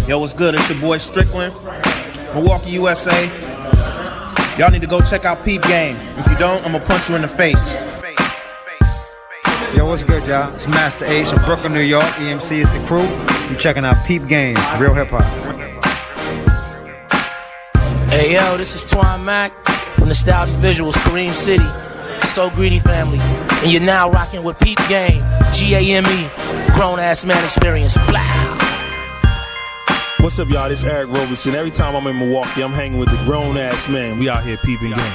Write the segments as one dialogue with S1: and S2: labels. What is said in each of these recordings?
S1: Yo, what's good? It's your boy Strickland, Milwaukee, USA. Y'all need to go check out Peep Game. If you don't, I'm gonna punch you in the face.
S2: Yo, what's good, y'all? It's Master Ace from Brooklyn, New York. EMC is the crew. You checking out Peep Game, real hip hop.
S3: Hey, yo, this is Twan Mac from Nostalgic Visuals, Kareem City, So Greedy Family, and you're now rocking with Peep Game, G-A-M-E, Grown Ass Man Experience. Blah.
S4: What's up, y'all? This is Eric Roberson. Every time I'm in Milwaukee, I'm hanging with the grown ass man. We out here peeping game.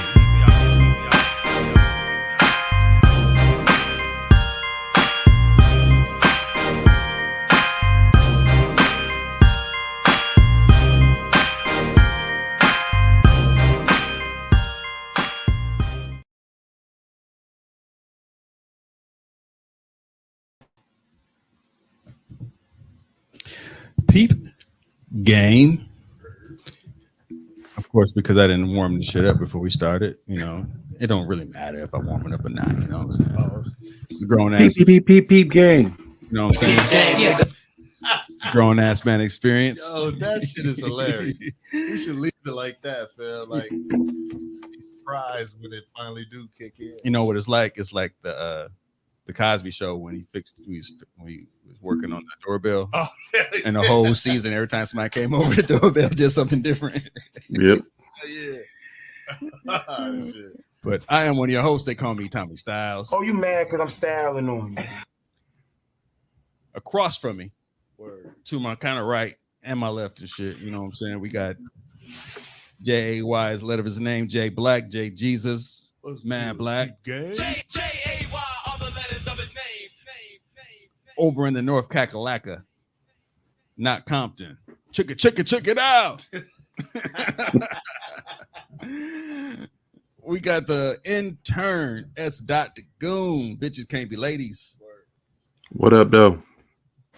S5: Peep Game, of course, because I didn't warm the shit up before we started. You know, it don't really matter if I'm warming up or not. You know what I'm saying? It's a grown ass
S6: Peep Game.
S5: You know what I'm saying? It's a grown ass man experience.
S6: Oh, that shit is hilarious. We should leave it like that, Phil. Like, be surprised when it finally do kick in.
S5: You know what it's like? It's like the Cosby Show when he was working on the doorbell.
S6: Oh,
S5: and the whole season, every time somebody came over, the doorbell did something different.
S6: Yep.
S5: Shit. But I am one of your hosts. They call me Tommy Styles.
S2: Oh, you mad because I'm styling on you?
S5: Across from me, to my kind of right and my left and shit. You know what I'm saying? We got J-A-Y is the letter of his name. J Black, J Jesus, Man Black.
S7: J-A-Y are the letters of his name.
S5: Over in the North Kakalaka, not Compton. Check it out. We got the intern S. Dot Goon. Bitches can't be ladies.
S6: What up, though?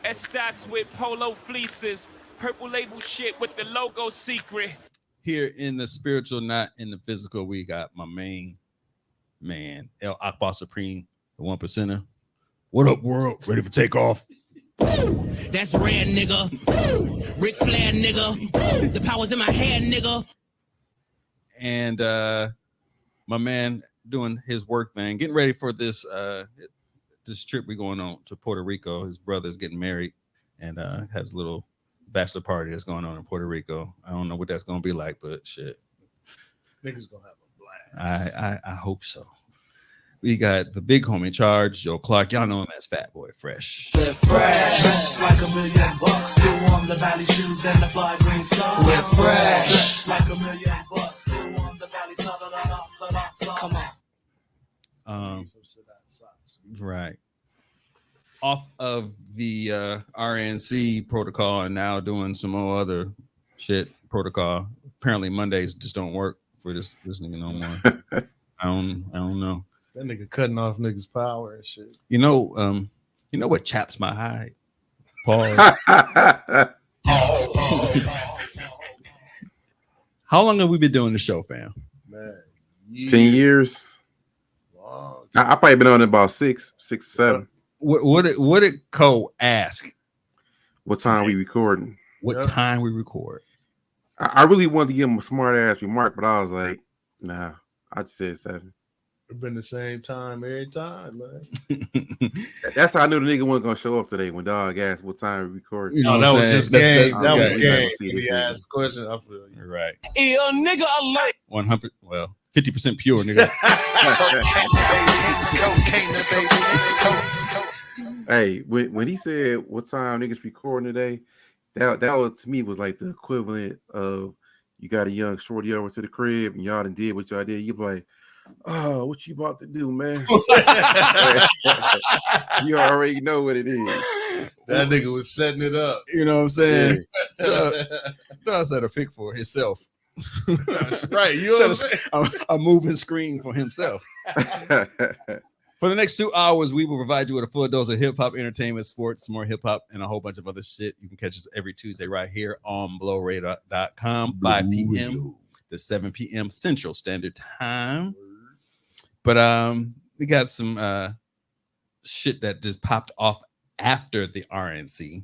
S7: S-Dots with polo fleeces, purple label shit with the logo secret.
S5: Here in the spiritual, not in the physical, we got my main man, El Akbar Supreme, the 1%er. What up, world? Ready for takeoff?
S8: That's red, nigga. Ric Flair, nigga. The power's in my head, nigga.
S5: And my man doing his work thing, getting ready for this this trip we're going on to Puerto Rico. His brother's getting married and has a little bachelor party that's going on in Puerto Rico. I don't know what that's gonna be like, but shit,
S6: Niggas gonna have a blast.
S5: I hope so. We got the big homie in charge, Joe Clark. Y'all know him as Fat Boy Fresh.
S9: We're fresh like $1,000,000. Still on the valley shoes and the fly green sun. We're fresh like $1,000,000. Still on the valley sun. Come
S5: on. Right. Off of the RNC protocol and now doing some more other shit protocol. Apparently Mondays just don't work for this nigga no more. I don't know.
S6: That nigga cutting off niggas' power and shit.
S5: You know what chaps my hide? Pause. How long have we been doing the show, fam?
S6: Man,
S10: 10 years.
S6: Long.
S10: I probably been on it about six or seven.
S5: What did Cole ask?
S10: What time we recording?
S5: What time we record?
S10: I really wanted to give him a smart ass remark, but I was like, nah, I just said 7.
S6: It's been the same time every time, man.
S10: That's how I knew the nigga wasn't gonna show up today when dog asked what time we recording.
S5: You know
S6: that was just game. That was
S10: we
S6: game.
S10: see
S6: He
S10: this
S6: asked a question. I feel you.
S5: Right.
S8: Ill nigga alert.
S5: 100. Well, 50% pure, nigga.
S10: Hey, when he said what time niggas recording today, that was to me was like the equivalent of you got a young shorty over to the crib and y'all done did what y'all did. You be like, oh, what you about to do, man? You already know what it is.
S6: That nigga was setting it up.
S5: You know what I'm saying? Does had a pick for himself.
S6: That's right. You know what I'm saying?
S5: A moving screen for himself. For the next 2 hours, we will provide you with a full dose of hip-hop entertainment, sports, more hip-hop, and a whole bunch of other shit. You can catch us every Tuesday right here on blowradar.com, 5 p.m. to 7 p.m. Central Standard Time. But we got some shit that just popped off after the RNC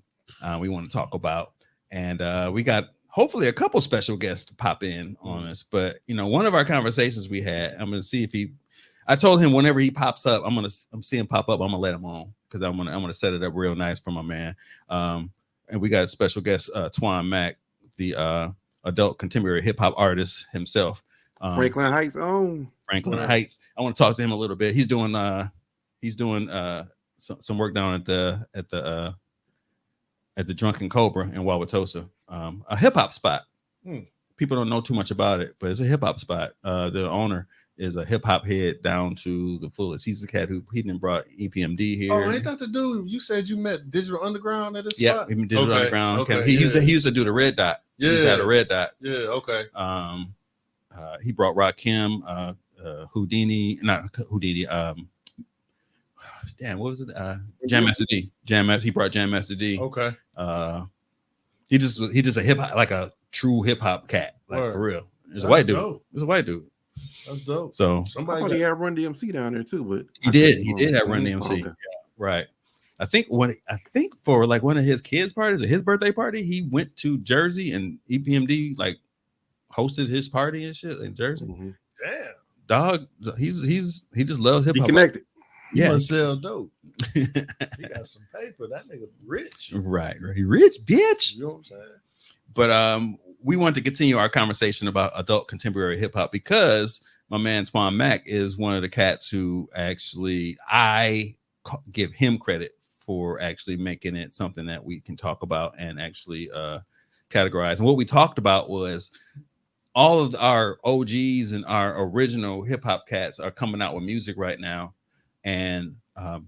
S5: we want to talk about. And we got hopefully a couple special guests to pop in on us. But one of our conversations we had, I'm gonna see if I told him whenever he pops up, I'm seeing him pop up, I'm gonna let him on because I'm gonna set it up real nice for my man. And we got a special guest, Twan Mack, the adult contemporary hip hop artist himself.
S10: Franklin Heights own.
S5: Franklin Heights. I want to talk to him a little bit. He's doing some work down at the Drunken Cobra in Wauwatosa, a hip hop spot. People don't know too much about it, but it's a hip hop spot. The owner is a hip hop head down to the fullest. He's the cat who didn't brought EPMD here.
S6: Oh, ain't that the dude you said you met Digital Underground at this spot?
S5: Yeah, Digital Underground.
S6: Okay,
S5: he used to do the Red Dot.
S6: Yeah,
S5: he had a Red Dot.
S6: Yeah, okay.
S5: He brought Rakim, Houdini, not Houdini. Damn, what was it? Jam Master D. He brought Jam Master D.
S6: Okay.
S5: He just a hip hop, like a true hip hop cat, like for real. It's a white dude. It's a white dude.
S6: That's dope.
S5: So
S10: I thought he had Run DMC down there too, but
S5: he did have Run DMC.
S10: Okay.
S5: Yeah, right. I think for like one of his kids' parties or his birthday party, he went to Jersey and EPMD like hosted his party and shit in Jersey.
S6: Damn,
S5: dog, he just loves hip hop.
S10: He connected.
S6: Yeah, he sell dope. He got some paper. That nigga rich.
S5: Right. He rich, bitch.
S6: You know what I'm saying?
S5: But we want to continue our conversation about adult contemporary hip hop because my man Twan Mack is one of the cats who actually I give him credit for actually making it something that we can talk about and actually categorize. And what we talked about was all of our OGs and our original hip hop cats are coming out with music right now. And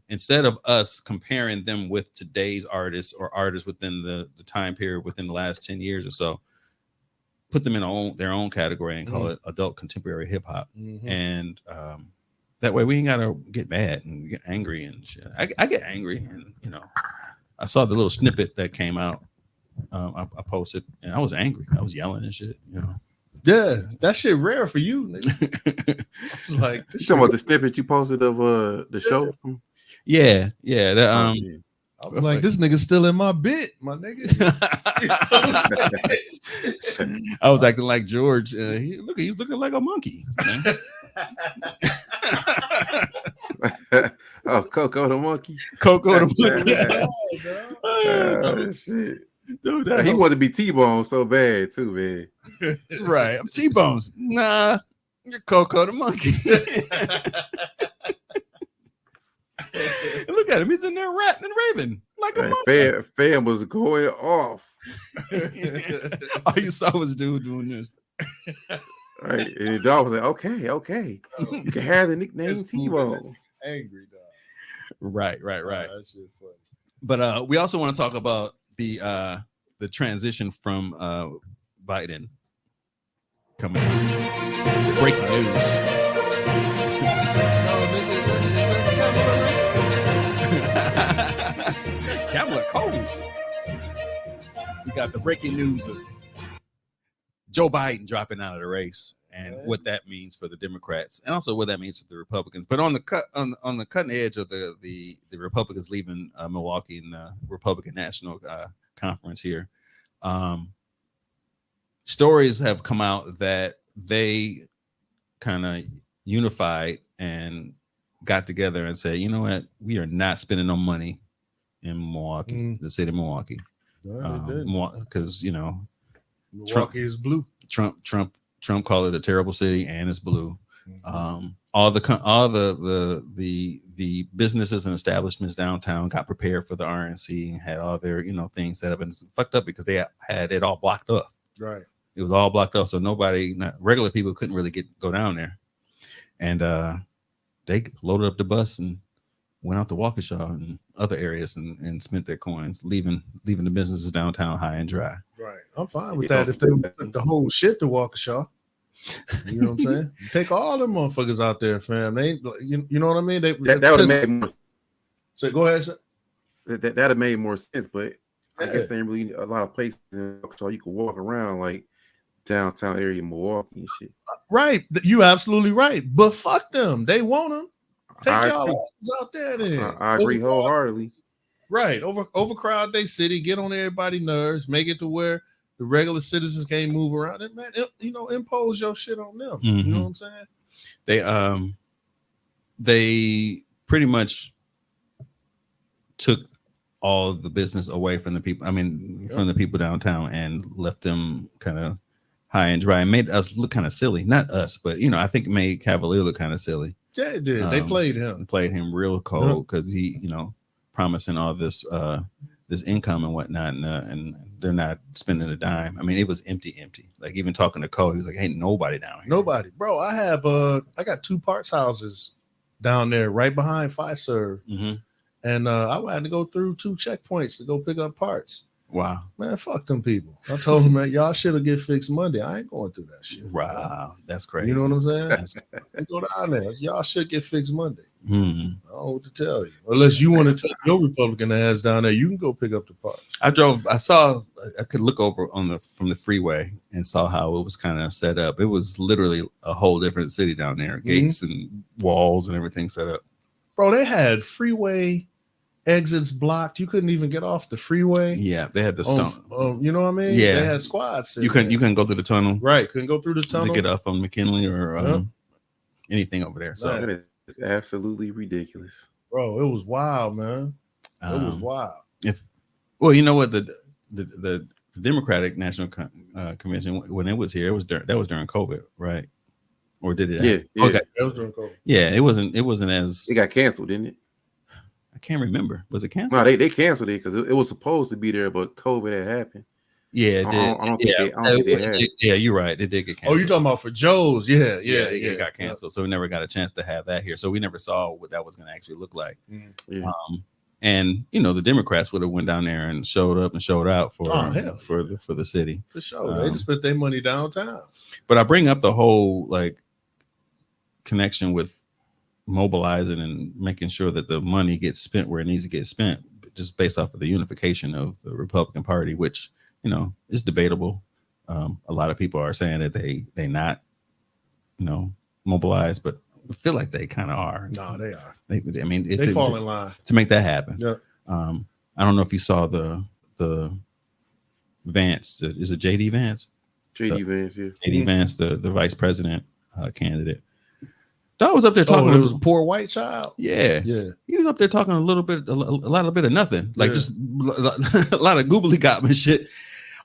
S5: instead of us comparing them with today's artists or artists within the time period within the last 10 years or so, put them in their own category and call it adult contemporary hip hop. And that way we ain't gotta get mad and get angry and shit. I get angry, and I saw the little snippet that came out. I posted and I was angry. I was yelling and shit.
S6: Yeah, that shit rare for you, nigga. Like,
S10: you talking about the snippet you posted of the show?
S5: Yeah. That
S6: I was like, this nigga's still in my bit, my nigga.
S5: I was acting like George. He's looking like a monkey.
S10: Oh, Coco the monkey.
S5: Coco the monkey.
S10: Oh, shit.
S5: Dude,
S10: he wanted to be T-Bone so bad too, man.
S5: Right, I'm T-Bones. Nah, you're Coco the monkey. Look at him, he's in there ratting and raving like a monkey.
S10: Fam was going off.
S5: All you saw was dude doing this.
S10: Right, and the dog was like, okay, you can have the nickname T-Bone.
S6: Angry dog.
S5: Right.
S6: Oh, that shit funny.
S5: But we also want to talk about the transition from Biden coming out. The breaking news. Kamala Coles. We got the breaking news of Joe Biden dropping out of the race and what that means for the Democrats and also what that means for the Republicans. But on the cutting edge of the Republicans leaving Milwaukee in the Republican National Conference here, stories have come out that they kind of unified and got together and said, you know what, we are not spending no money in Milwaukee, the city of Milwaukee, because
S6: Milwaukee is blue.
S5: Trump called it a terrible city, and it's blue. All the businesses and establishments downtown got prepared for the RNC and had all their things that have been fucked up because they had it all blocked up.
S6: Right,
S5: it was all blocked up, so regular people couldn't really go down there, and they loaded up the bus and went out to Waukesha and other areas and spent their coins, leaving the businesses downtown high and dry.
S6: Right, I'm fine with that if they took the whole shit to Waukesha. You know what I'm saying? Take all them motherfuckers out there, fam. They ain't, you know what I mean? That would have made more. So go ahead, sir.
S10: That have made more sense, but I guess there ain't really a lot of places in Waukesha you could walk around like downtown area Milwaukee and shit.
S6: Right, you absolutely right. But fuck them, they want them. Take y'all out there then.
S10: I agree wholeheartedly.
S6: Right. Overcrowd their city, get on everybody's nerves, make it to where the regular citizens can't move around. And man, impose your shit on them. You know what I'm saying?
S5: They pretty much took all of the business away from the people. I mean, from the people downtown, and left them kind of high and dry, and made us look kind of silly. Not us, but I think it made Cavalier look kind of silly.
S6: Yeah, it did. They played him
S5: Real cold because he, promising all this this income and whatnot, and they're not spending a dime. I mean, it was empty. Like even talking to Cole, he was like, "Ain't nobody down here."
S6: Nobody, bro. I got 2 parts houses down there right behind Fiserv. And I had to go through 2 checkpoints to go pick up parts.
S5: Wow.
S6: Man, fuck them people. I told them, man, y'all should have get fixed Monday. I ain't going through that shit.
S5: Wow. That's crazy.
S6: You know what I'm saying? Go down there. Y'all should get fixed Monday. I don't know what to tell you. Unless you want to take your Republican ass down there, you can go pick up the parts.
S5: I could look over from the freeway and saw how it was kind of set up. It was literally a whole different city down there. Gates and walls and everything set up.
S6: Bro, they had freeway exits blocked. You couldn't even get off the freeway.
S5: Yeah, they had the stone.
S6: You know what I mean?
S5: Yeah,
S6: they had squads.
S5: You couldn't go through the tunnel.
S6: Right, couldn't go through the tunnel
S5: to get up on McKinley or anything over there. So
S10: that is absolutely ridiculous,
S6: bro. It was wild, man. It was wild.
S5: You know what, the Democratic National Convention, when it was here, that was during COVID, right? Or did it?
S10: Yeah.
S6: Okay, that was during COVID.
S5: Yeah, it wasn't as.
S10: It got canceled, didn't it?
S5: I can't remember. Was it canceled?
S10: No, they canceled it because it was supposed to be there, but COVID had happened.
S5: Yeah, it did.
S10: I don't think they had it.
S5: Yeah, you're right. It did get canceled.
S6: Oh, you're talking about for Joe's? Yeah.
S5: It got canceled, so we never got a chance to have that here. So we never saw what that was going to actually look like.
S10: Yeah.
S5: And the Democrats would have went down there and showed up and showed out for the city.
S6: For sure, they just spent their money downtown.
S5: But I bring up the whole connection with mobilizing and making sure that the money gets spent where it needs to get spent, just based off of the unification of the Republican Party, which is debatable. A lot of people are saying that they not mobilized, but I feel like they kind of are.
S6: No, they are.
S5: They
S6: fall in line
S5: to make that happen.
S6: Yeah.
S5: I don't know if you saw the Vance. Is it JD Vance?
S10: Vance, yeah.
S5: JD Vance, the vice president candidate. Dog was up there talking.
S6: It was a poor white child.
S5: Yeah. He was up there talking a lot of nothing, like just a lot of googly gobbling shit.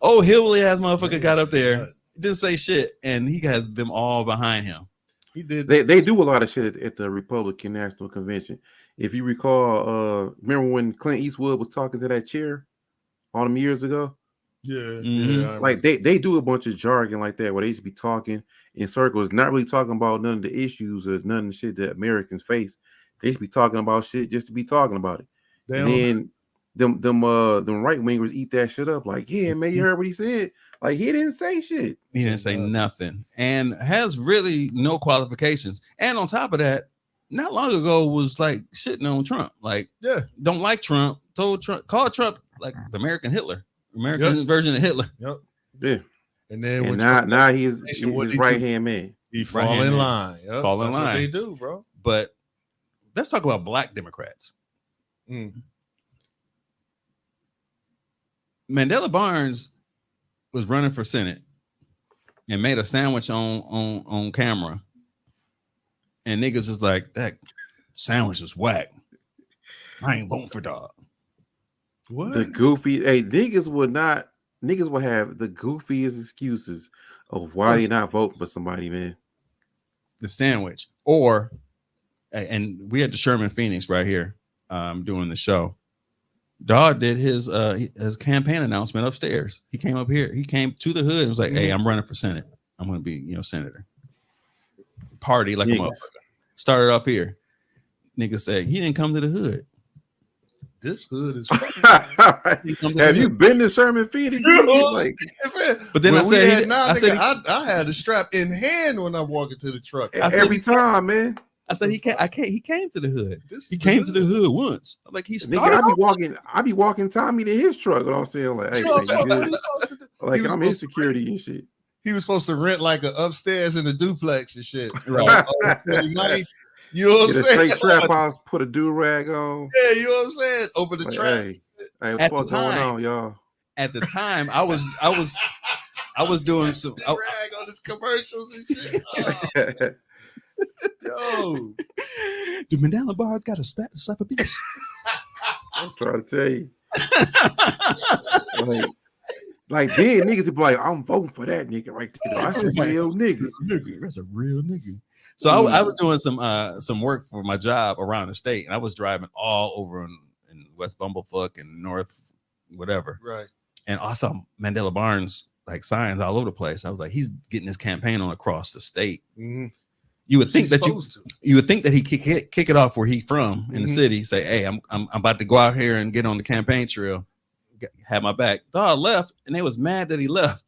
S5: Oh, hillbilly ass motherfucker got up there, didn't say shit, and he has them all behind him.
S6: He did.
S10: They do a lot of shit at the Republican National Convention. If you recall, remember when Clint Eastwood was talking to that chair all them years ago?
S6: Yeah.
S10: Like they do a bunch of jargon like that where they used to be talking in circles, not really talking about none of the issues or none of the shit that Americans face. They used to be talking about shit just to be talking about it. And then them right wingers eat that shit up. Like, yeah, man, you heard what he said? Like, he didn't say shit.
S5: He didn't say nothing, and has really no qualifications. And on top of that, not long ago was like shitting on Trump. Like, don't like Trump. Told Trump, called Trump like the American Hitler, version of Hitler.
S10: Yeah.
S6: And then
S10: now he's his right hand man.
S6: He fall in line.
S5: Fall in line.
S6: What they do, bro.
S5: But let's talk about Black Democrats. Mandela Barnes was running for Senate and made a sandwich on camera, and niggas is like, that sandwich is whack. I ain't voting for dog.
S6: What?
S10: The goofy, niggas would have the goofiest excuses of why they not voting for somebody, man.
S5: The sandwich, and we had the Sherman Phoenix right here doing the show. Dog did his campaign announcement upstairs. He came up here. He came to the hood and was like, "Hey, I'm running for Senate. I'm going to be, senator." Party like a motherfucker. Started off here. Nigga said he didn't come to the hood.
S6: This hood is.
S10: Have you been to Sherman Phoenix?
S5: But then
S6: I had the strap in hand when I walk into the truck.
S10: Every time, man.
S5: I said he came to the hood. He came to the hood once. I'm like,
S10: I be walking Tommy to his truck. What I'm saying, like, hey, like I'm his security and shit.
S6: He was supposed to rent like an upstairs in a duplex and shit. Right. You know what I'm
S10: Get a
S6: saying?
S10: straight trap house, put a do-rag on.
S6: Yeah, you know what I'm saying? Open the
S10: Like,
S6: trap.
S10: Hey, what's going on, y'all?
S5: At the time, I was doing some
S6: Rag on his commercials and shit. Yo,
S5: the Mandela bar got a slap of beach.
S10: I'm trying to tell you. like then niggas would be like, I'm voting for that nigga right there. That's a real nigga.
S5: That's a real nigga. So I was doing some work for my job around the state, and I was driving all over in West Bumblefuck and North whatever.
S6: Right.
S5: And I saw Mandela Barnes like signs all over the place. I was like, he's getting his campaign on across the state.
S6: Mm-hmm.
S5: You would think that you would think that he kick it off where he from in the city. Say, hey, I'm about to go out here and get on the campaign trail. Have my back. Dog left, and they was mad that he left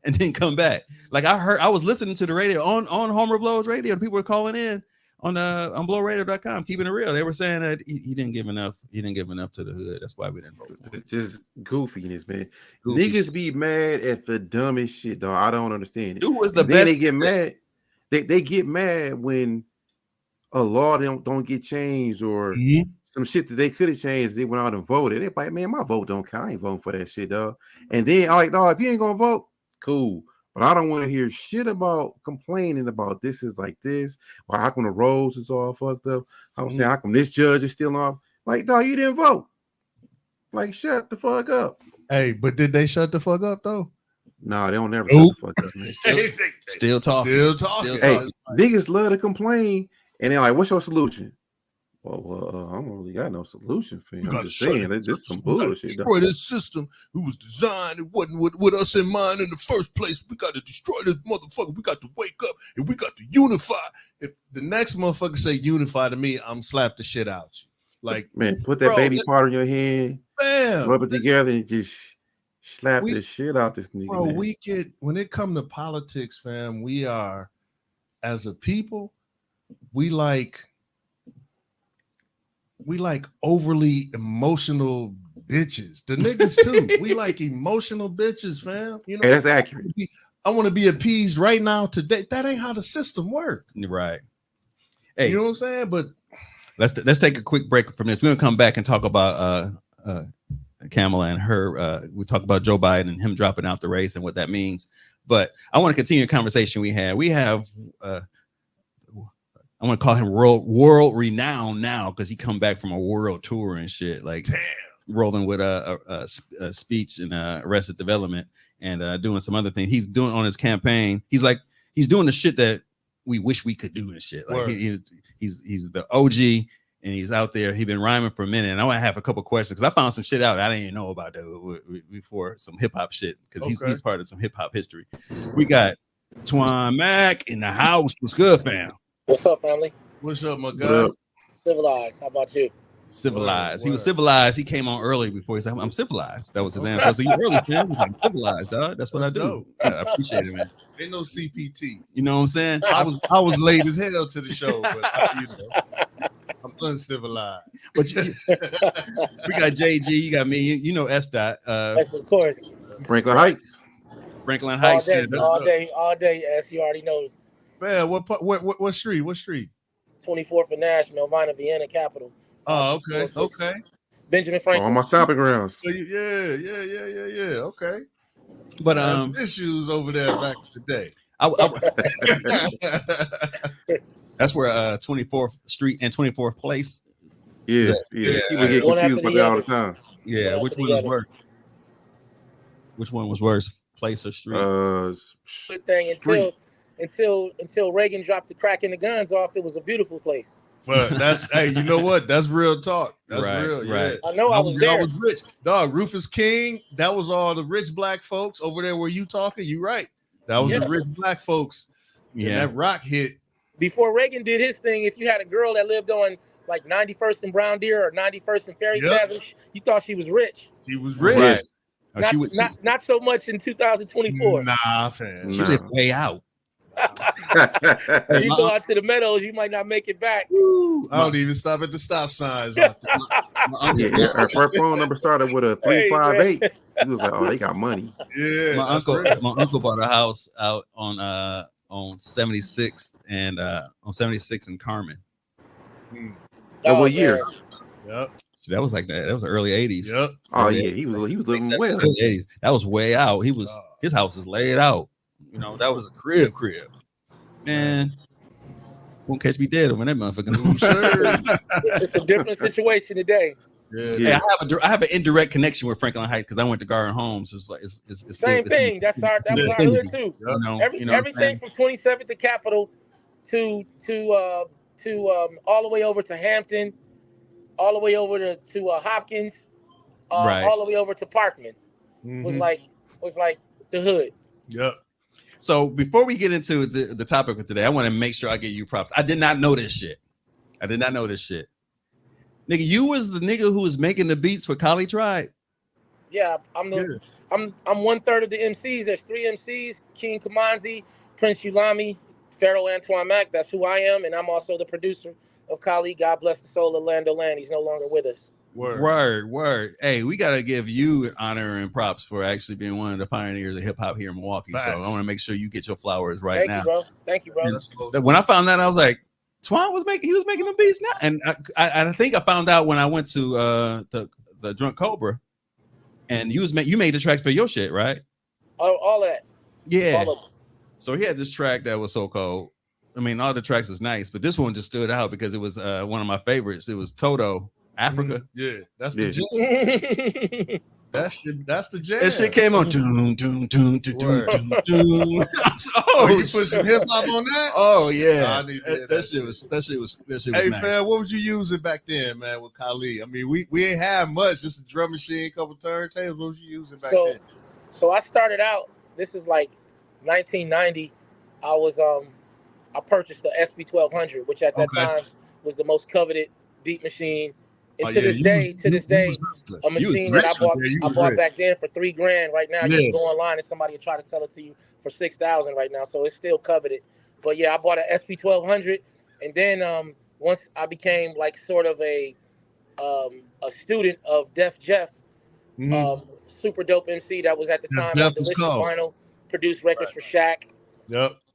S5: and didn't come back. Like I was listening to the radio on Homer Blow's radio. People were calling in on blowradio.com, keeping it real. They were saying that he didn't give enough. He didn't give enough to the hood. That's why we didn't vote for him.
S10: Just goofiness, man.
S5: Goofy
S10: Niggas
S5: shit.
S10: be mad at the dumbest shit, dog. I don't understand it.
S5: Who was the
S10: and
S5: best?
S10: They get mad. They get mad when a law don't get changed or some shit that they could have changed. They went out and voted. They're like, man, my vote don't count. I ain't voting for that shit, dog. And then I'm like, dog, if you ain't gonna vote, cool. But I don't want to hear shit about complaining about this is like this. Or how come the roads is all fucked up? I'm saying, how come this judge is still off? Like, dog, you didn't vote. Like, shut the fuck up.
S6: Hey, but did they shut the fuck up though?
S10: No, they don't never shut the fuck up, man.
S5: Still talking.
S10: Hey, niggas love to complain, and they're like, "What's your solution?" Well, I don't really got no solution for you. I'm just saying, this is some bullshit.
S6: Destroy this system. It was designed. It wasn't with us in mind in the first place. We got to destroy this motherfucker. We got to wake up and we got to unify. If the next motherfucker say unify to me, I'm slap the shit out you. Like,
S10: man, put that baby part on your hand, rub it together, and just slap the shit out this nigga.
S6: Bro,
S10: man.
S6: when it come to politics, fam, we are, as a people, we like overly emotional bitches. The niggas too. We like emotional bitches, fam. You know,
S10: hey, that's accurate.
S6: I want to be appeased right now today. That ain't how the system works.
S5: Right. Hey,
S6: you know what I'm saying? But
S5: let's take a quick break from this. We're gonna come back and talk about Kamala and her. We talk about Joe Biden and him dropping out the race and what that means. But I want to continue the conversation we had. We have I want to call him world renowned now because he come back from a world tour and shit. Like, damn, rolling with a speech in Arrested Development and doing some other things. He's doing on his campaign. He's doing the shit that we wish we could do and shit. Like he's the OG and he's out there. He's been rhyming for a minute. And I want to have a couple questions because I found some shit out I didn't even know about that before, some hip hop shit because he's part of some hip hop history. We got Twan Mac in the house. What's good, fam?
S11: What's up, family?
S6: What's up, my guy?
S11: Civilized. How about you?
S5: Civilized. He was civilized. He came on early before he said, I'm civilized. That was his answer. I said, you early, man. He's like, civilized, dog. That's what I do. Yeah, I appreciate it, man.
S6: Ain't no CPT.
S5: You know what I'm saying?
S6: I was late as hell to the show, but I'm uncivilized.
S5: But we got JG, you got me, you know S. Dot.
S11: Yes, of course.
S10: Franklin Heights.
S5: Franklin Heights.
S11: All day, as you already know.
S6: Man, what street? What street?
S11: 24th and Nash, Melvina, Vienna, Capital.
S6: Oh, okay.
S11: Benjamin Franklin.
S10: On my stopping grounds.
S6: Yeah. Okay.
S5: But
S6: some issues over there back in the day.
S5: That's where 24th Street and 24th Place.
S10: Yeah. People get confused about that all the time.
S5: Yeah, which one was worse? Which one was worse, Place or Street?
S11: Good thing until Reagan dropped the crack in the guns off, it was a beautiful place.
S6: But hey, you know what? That's real talk. That's
S5: right,
S6: real.
S5: Right.
S6: Yeah.
S11: I know I was there.
S6: I was rich. Dog, Rufus King, that was all the rich black folks over there where you talking. You right. That was the rich black folks. Yeah. That rock hit.
S11: Before Reagan did his thing, if you had a girl that lived on like 91st and Brown Deer or 91st and Ferry Plaza, you thought she was rich.
S6: She was rich.
S5: Right.
S11: Not so much in 2024.
S6: Nah, fam.
S5: She lived way out.
S11: You go out to the Meadows, you might not make it back.
S6: I don't even stop at the stop signs.
S10: Her phone number started with a 358. He was like, "Oh, they got money."
S6: Yeah,
S5: my uncle bought a house out on 76th and on 76th and Carmen.
S10: What year?
S6: Yep.
S5: So that was like that. That was the early 80s.
S6: Yep.
S10: Oh yeah, he was living well.
S5: Early 80s. That was way out. His house was laid out. You know, that was a crib. Man, won't catch me dead when that motherfucker.
S11: It's a different situation today.
S5: Hey, I have an indirect connection with Franklin Heights because I went to Garden Homes. It's like it's
S11: Same thing. That was our hood too. Everything from 27th to Capitol to all the way over to Hampton, all the way over to Hopkins, all the way over to Parkman. Was like the hood.
S6: Yep.
S5: So before we get into the topic of today, I want to make sure I give you props. I did not know this shit. Nigga, you was the nigga who was making the beats for Kali Tribe.
S11: Yeah, I'm 1/3 of the MCs. There's 3 MCs: King Kamanzi, Prince Ulami, Pharaoh Antoine Mack. That's who I am, and I'm also the producer of Kali. God bless the soul of Lando Land. He's no longer with us.
S5: Word. Hey, we gotta give you honor and props for actually being one of the pioneers of hip hop here in Milwaukee. Facts. So I want to make sure you get your flowers right now.
S11: Thank you, bro.
S5: And when I found that, I was like, Twan was making the beats now, and I think I found out when I went to the Drunk Cobra, and you made the tracks for your shit, right?
S11: All that.
S5: Yeah.
S11: All of them.
S5: So he had this track that was so cold. I mean, all the tracks was nice, but this one just stood out because it was one of my favorites. It was Toto, Africa.
S6: Yeah, that's the jam. That's the jam.
S5: That shit came on. Doom.
S6: Oh, you put some hip hop on that?
S5: Oh yeah,
S6: that shit was Hey
S5: nice.
S6: fam, what was you using back then, man, with Kali? I mean, we ain't have much, just a drum machine, a couple turntables. What was you using back then?
S11: So I started out. This is like 1990. I purchased the SB1200, which at that time was the most coveted beat machine. And to this day, a machine that I bought back then for $3,000. Right now, you can go online and somebody will try to sell it to you for $6,000 right now. So it's still coveted. But yeah, I bought an SB1200, and then once I became like sort of a student of Def Jeff, super dope MC that was at the time on Delicious Vinyl, produced records for Shaq,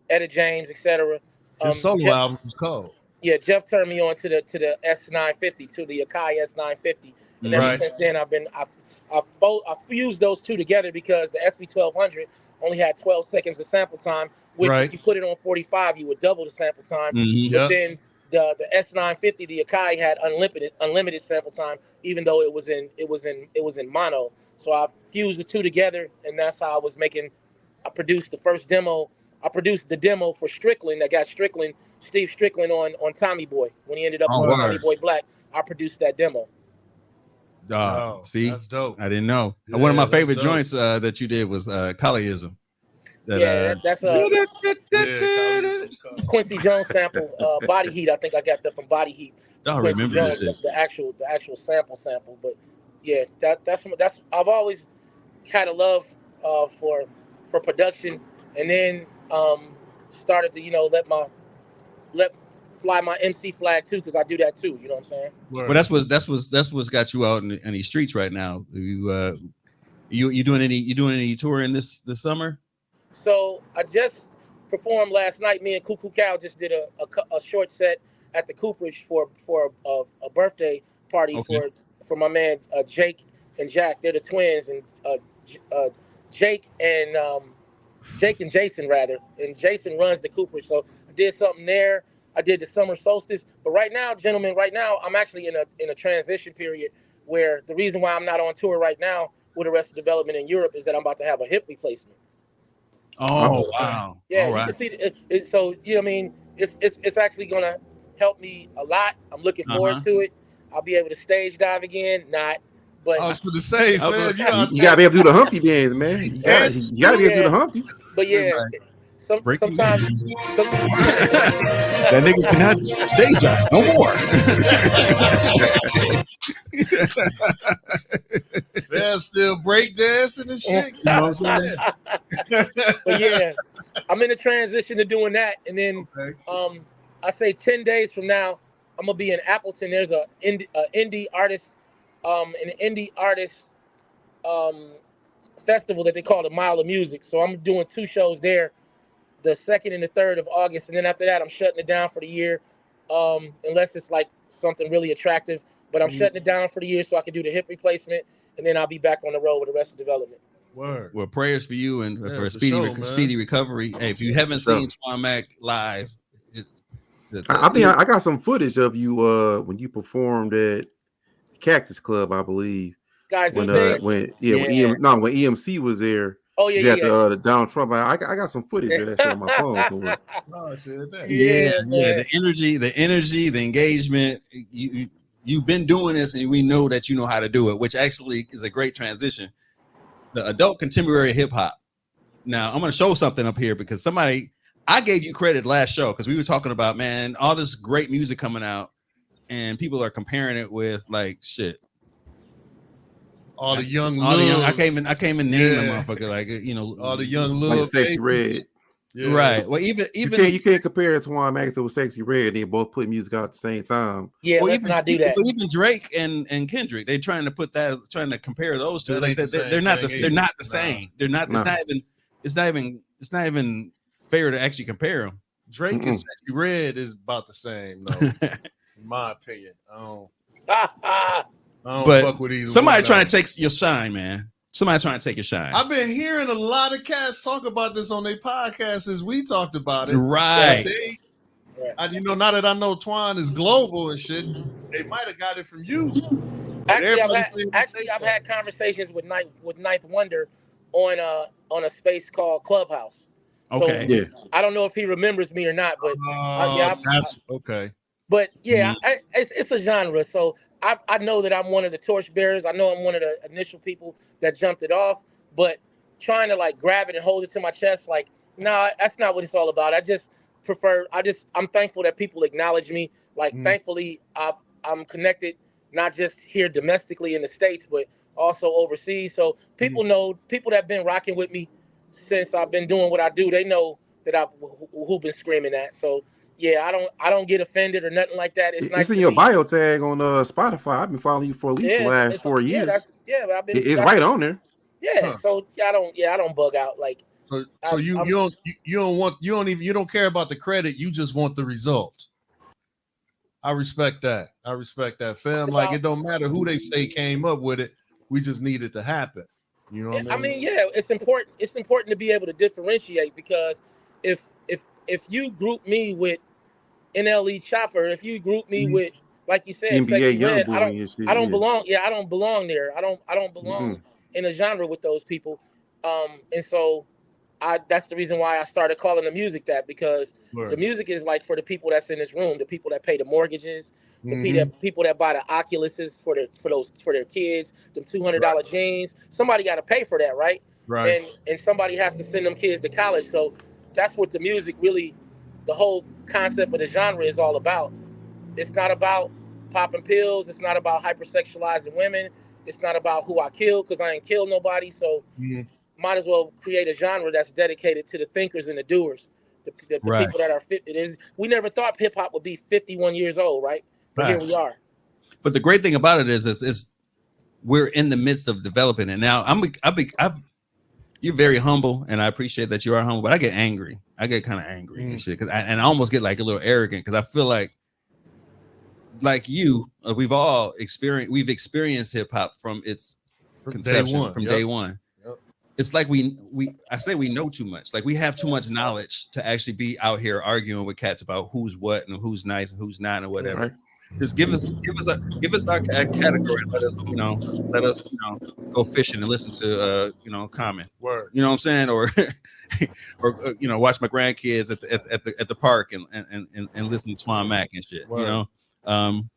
S11: Etta James, etc.
S6: His solo album was cold.
S11: Yeah, Jeff turned me on to the S950, to the Akai S950, and ever since then I fused those two together because the SB1200 only had 12 seconds of sample time. Which if you put it on 45, you would double the sample time. But then the S950, the Akai had unlimited sample time, even though it was in mono. So I fused the two together, and that's how I produced the first demo. I produced the demo for Strickland that got Steve Strickland on Tommy Boy. When he ended up on Tommy Boy Black, I produced that demo.
S5: See,
S6: that's dope.
S5: I didn't know. One of my favorite joints that you did was Kaliism.
S11: That's Quincy Jones sample, Body Heat. I think I got that from Body Heat.
S5: I remember that shit.
S11: The actual sample. But yeah, that's I've always had a love for production, and then started to let fly my MC flag too, because I do that too. You know what I'm saying?
S5: Well, that's what's got you out in these streets right now. You doing any touring this summer?
S11: So I just performed last night. Me and Cuckoo Cow just did a short set at the Cooperage for a birthday party for my man Jake and Jack. They're the twins, and Jake and Jason rather, and Jason runs the Cooperage. So I did something there. I did the summer solstice, but right now, gentlemen, I'm actually in a transition period where the reason why I'm not on tour right now with Arrested Development in Europe is that I'm about to have a hip replacement.
S5: Oh wow!
S11: Yeah, you can see it. So you know what I mean, it's actually gonna help me a lot. I'm looking forward to it. I'll be able to stage dive again. But
S6: I was going to say, fam,
S10: you gotta be able to do the Humpty dance, man. You gotta be able to do the Humpty.
S11: But yeah. Sometimes
S5: that nigga cannot stage dive no more.
S6: Fam still break dancing and shit. You know what I'm saying?
S11: But yeah, I'm in a transition to doing that, and then I say 10 days from now I'm gonna be in Appleton. There's an indie artist, festival that they call the Mile of Music. So I'm doing 2 shows there, the 2nd and the 3rd of August, and then after that I'm shutting it down for the year, unless it's like something really attractive. But I'm shutting it down for the year so I can do the hip replacement, and then I'll be back on the road with the rest of development.
S6: Word.
S5: Well, prayers for you and for a
S6: sure,
S5: speedy recovery. Hey, if you haven't seen Twan Mac live,
S10: I think I got some footage of you when you performed at Cactus Club, I believe.
S11: Guys,
S10: when EMC was there.
S11: Oh yeah,
S10: the Donald Trump. I got some footage of that shit on my phone somewhere.
S6: Oh, shit,
S5: The energy, the engagement. You've been doing this, and we know that you know how to do it, which actually is a great transition. The adult contemporary hip hop. Now I'm going to show something up here because I gave you credit last show because we were talking about, man, all this great music coming out, and people are comparing it with like shit.
S6: All the young,
S5: I came in name the motherfucker, like, you know,
S6: all the young little
S10: Sexy Red.
S6: Yeah.
S5: Right. Well, even
S10: you can't compare Twan Mac to Sexy Red. They both put music out at the same time.
S11: Yeah,
S5: well,
S11: let's not do that.
S5: Even Drake and Kendrick, they're trying to compare those two. Like they're not the same. They're not. It's not even fair to actually compare them.
S6: Drake and Sexy Red is about the same, though. In my opinion, I don't fuck with either.
S5: Somebody trying to take your shine, man. Somebody trying to take your shine.
S6: I've been hearing a lot of cats talk about this on their podcast as we talked about it.
S5: Right.
S6: Now that I know Twan is global and shit, they might have got it from you.
S11: Actually, I've had conversations with Ninth Wonder on a space called Clubhouse.
S5: Okay.
S11: So, I don't know if he remembers me or not, but
S6: that's okay.
S11: But it's a genre. So I know that I'm one of the torchbearers. I know I'm one of the initial people that jumped it off. But trying to like grab it and hold it to my chest, like, no, that's not what it's all about. I just prefer. I'm thankful that people acknowledge me. Like, thankfully, I'm connected not just here domestically in the States, but also overseas. So people know, people that have been rocking with me since I've been doing what I do, they know that who been screaming that. So yeah, I don't get offended or nothing like that. It's nice
S10: in your bio tag on Spotify. I've been following you for at least the last 4 years. It's right on there.
S11: Yeah, so I don't bug out like.
S6: So you don't care about the credit. You just want the result. I respect that, fam. Like, it don't matter who they say came up with it. We just need it to happen. You know what I mean?
S11: It's important. It's important to be able to differentiate, because if you group me with NLE Chopper, if you group me with, like you said,
S10: NBA
S11: Red, I don't belong.
S10: Yeah,
S11: I don't belong there. I don't belong in a genre with those people. And so that's the reason why I started calling the music that, because the music is like for the people that's in this room, the people that pay the mortgages, the people that buy the Oculuses for their kids, them $200 jeans. Somebody got to pay for that, right?
S6: Right.
S11: And somebody has to send them kids to college. So that's what the music really, the whole concept of the genre is all about. It's not about popping pills. It's not about hypersexualizing women. It's not about who I kill, because I ain't killed nobody. So might as well create a genre that's dedicated to the thinkers and the doers, the people that are fit. We never thought hip hop would be 51 years old, right? But here we are.
S5: But the great thing about it is we're in the midst of developing it now. You're very humble, and I appreciate that you are humble. But I get angry. I get kind of angry and shit, and I almost get like a little arrogant, because I feel like you, we've experienced hip hop from its conception, from day one. Yep. It's like we know too much. Like, we have too much knowledge to actually be out here arguing with cats about who's what and who's nice and who's not and whatever. Right. Just give us our category and let us go fishing and listen to Common.
S6: Word.
S5: You know what I'm saying? Or watch my grandkids at the park and listen to Twan Mac and shit. Word.
S10: Fam,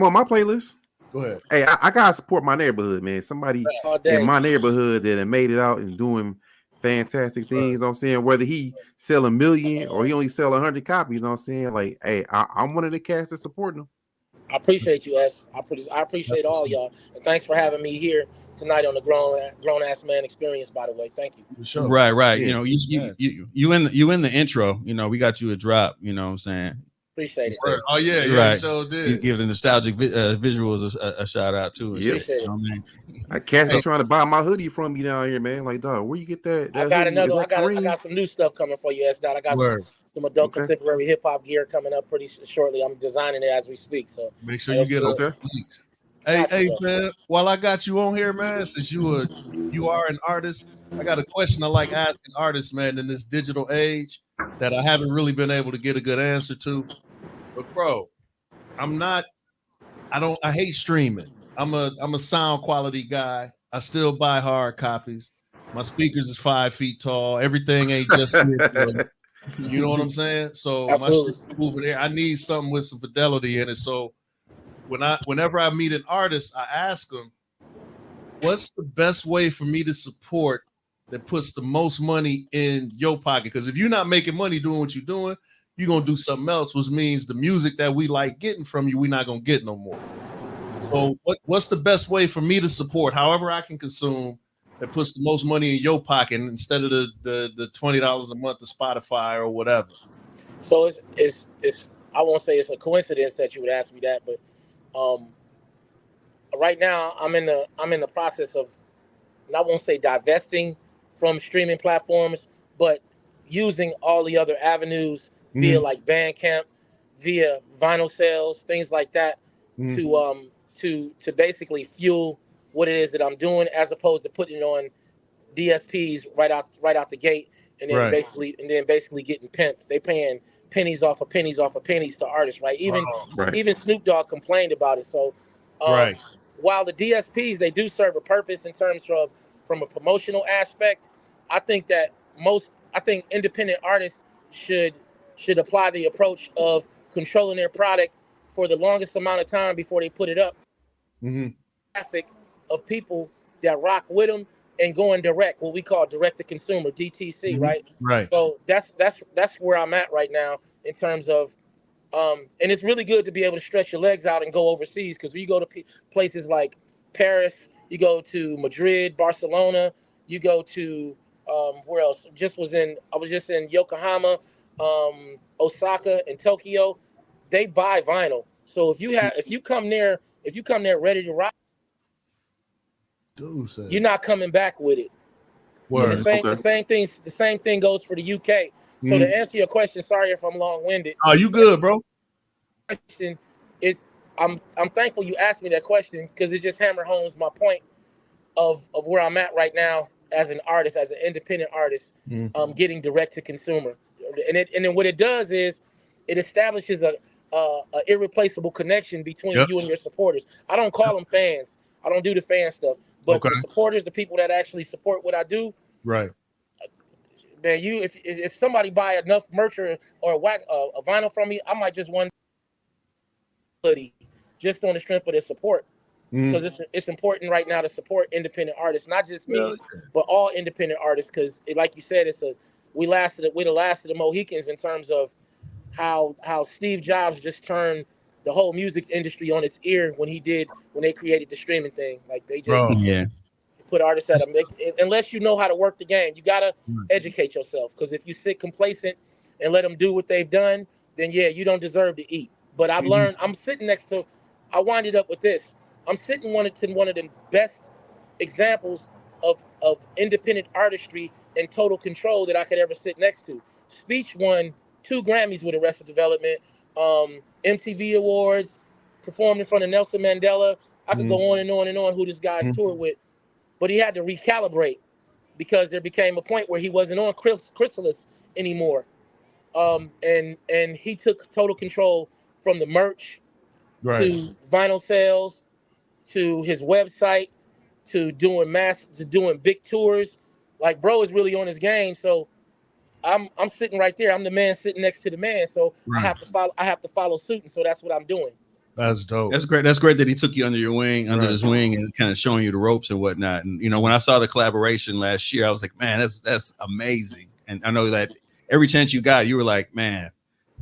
S10: on my playlist.
S6: Go ahead.
S10: Hey, I gotta support my neighborhood, man. Somebody in my neighborhood that have made it out and doing fantastic things. You know what I'm saying, whether he sell 1 million or he only sell 100 copies. You know what I'm saying? Like, hey, I'm one of the cats that supporting them.
S11: I appreciate you, S. I appreciate all y'all, and thanks for having me here tonight on the Grown Ass Man Experience. By the way, thank you.
S6: Sure.
S5: Right. Yeah. You in the intro. We got you a drop. You know what I'm saying?
S11: Appreciate it.
S6: Right. Oh yeah,
S5: right.
S6: So did.
S5: You give the nostalgic visuals a shout out too.
S10: Yeah, I cats are trying to buy my hoodie from me down here, man. Like, dog, where you get that?
S11: I got some new stuff coming for you, S. Dot. I got some adult contemporary hip hop gear coming up pretty shortly. I'm designing it as we speak. So
S6: make sure you get us some links. Hey, man, while I got you on here, man, since you are an artist, I got a question I like asking artists, man, in this digital age that I haven't really been able to get a good answer to. But bro, I hate streaming. I'm a sound quality guy. I still buy hard copies. My speakers is 5 feet tall. Everything ain't just you know what I'm saying? So
S11: Absolutely.
S6: my shit's moving there. I need something with some fidelity in it. So whenever I meet an artist, I ask them, what's the best way for me to support that puts the most money in your pocket? Because if you're not making money doing what you're doing, you're gonna do something else, which means the music that we like getting from you, we're not gonna get no more. So what's the best way for me to support, however I can consume, that puts the most money in your pocket instead of the $20 a month to Spotify or whatever?
S11: So it's I won't say it's a coincidence that you would ask me that, but right now I'm in the process of, and I won't say divesting from streaming platforms, but using all the other avenues via like Bandcamp, via vinyl sales, things like that, to basically fuel what it is that I'm doing, as opposed to putting it on DSPs right out the gate, and then basically getting pimped. They paying pennies off of pennies off of pennies to artists, right? Even Snoop Dogg complained about it. So while the DSPs, they do serve a purpose in terms of from a promotional aspect, I think independent artists should apply the approach of controlling their product for the longest amount of time before they put it up. Traffic of people that rock with them and going direct, what we call direct to consumer, DTC, right?
S6: Right.
S11: So that's where I'm at right now in terms of, and it's really good to be able to stretch your legs out and go overseas, because when you go to places like Paris, you go to Madrid, Barcelona, you go to where else? I was just in Yokohama, Osaka, and Tokyo. They buy vinyl. So if you come there ready to rock, you're not coming back with it. The same thing goes for the UK. So to answer your question, sorry if I'm long-winded.
S6: Oh, you good, bro?
S11: Question is, I'm thankful you asked me that question, because it just hammer homes my point of where I'm at right now as an artist, as an independent artist, getting direct to consumer, and then what it does is it establishes a irreplaceable connection between you and your supporters. I don't call them fans. I don't do the fan stuff, but the supporters, the people that actually support what I do,
S6: right?
S11: Man, if somebody buy enough merch or a vinyl from me, I might just one hoodie just on the strength of their support. Because it's important right now to support independent artists, not just me, but all independent artists. Because like you said, we're the last of the Mohicans in terms of how Steve Jobs just turned the whole music industry on its ear when they created the streaming thing. Like they just put artists at unless you know how to work the game, you gotta educate yourself. Because if you sit complacent and let them do what they've done, then you don't deserve to eat. But I've learned. I winded up with this. I'm sitting one of the best examples of independent artistry and total control that I could ever sit next to. Speech won 2 Grammys with Arrested Development, MTV Awards, performed in front of Nelson Mandela. I could go on and on and on who this guy's toured with. But he had to recalibrate, because there became a point where he wasn't on Chrysalis anymore. And he took total control from the merch to vinyl sales, to his website, to doing big tours. Like, bro is really on his game. So I'm sitting right there. I'm the man sitting next to the man. So I have to follow suit. And so that's what I'm doing.
S6: That's dope.
S5: That's great. That's great that he took you under his wing, and kind of showing you the ropes and whatnot. And when I saw the collaboration last year, I was like, man, that's amazing. And I know that every chance you got, you were like, man,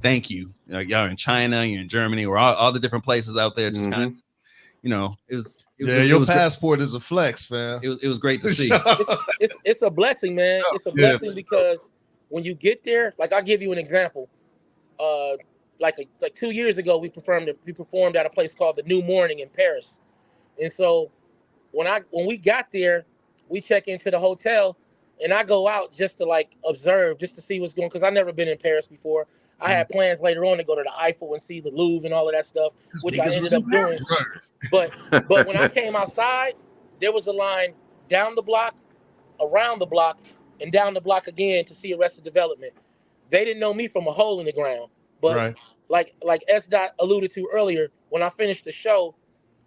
S5: thank you. Like, y'all in China, you're in Germany, or all the different places out there. Just kind of,
S6: your passport is a flex, fam.
S5: It was great to see.
S11: It's a blessing, man. It's a blessing because when you get there, like, I'll give you an example. Like 2 years ago, we performed at a place called the New Morning in Paris. And so when we got there, we check into the hotel, and I go out just to like observe, just to see what's going. Because I've never been in Paris before. I had plans later on to go to the Eiffel and see the Louvre and all of that stuff, which I ended up doing. But when I came outside, there was a line down the block, around the block, and down the block again to see Arrested Development. They didn't know me from a hole in the ground. But like S. Dot alluded to earlier, when I finished the show,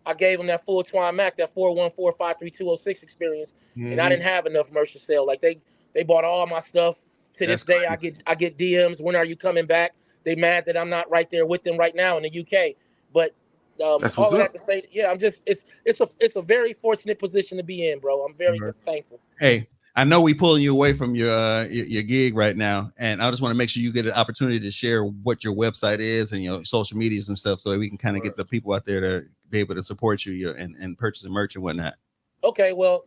S11: I gave them that full Twine Mac, that 414-53206 experience, and I didn't have enough merch to sell. Like they bought all my stuff. To this day, I get DMs. When are you coming back? They mad that I'm not right there with them right now in the UK. But all of that to say, yeah, I'm just it's a very fortunate position to be in, bro. I'm very thankful.
S5: Hey, I know we pulling you away from your gig right now, and I just want to make sure you get an opportunity to share what your website is and your social medias and stuff, so that we can kind of get the people out there to be able to support you and purchase merch and whatnot. Okay, well,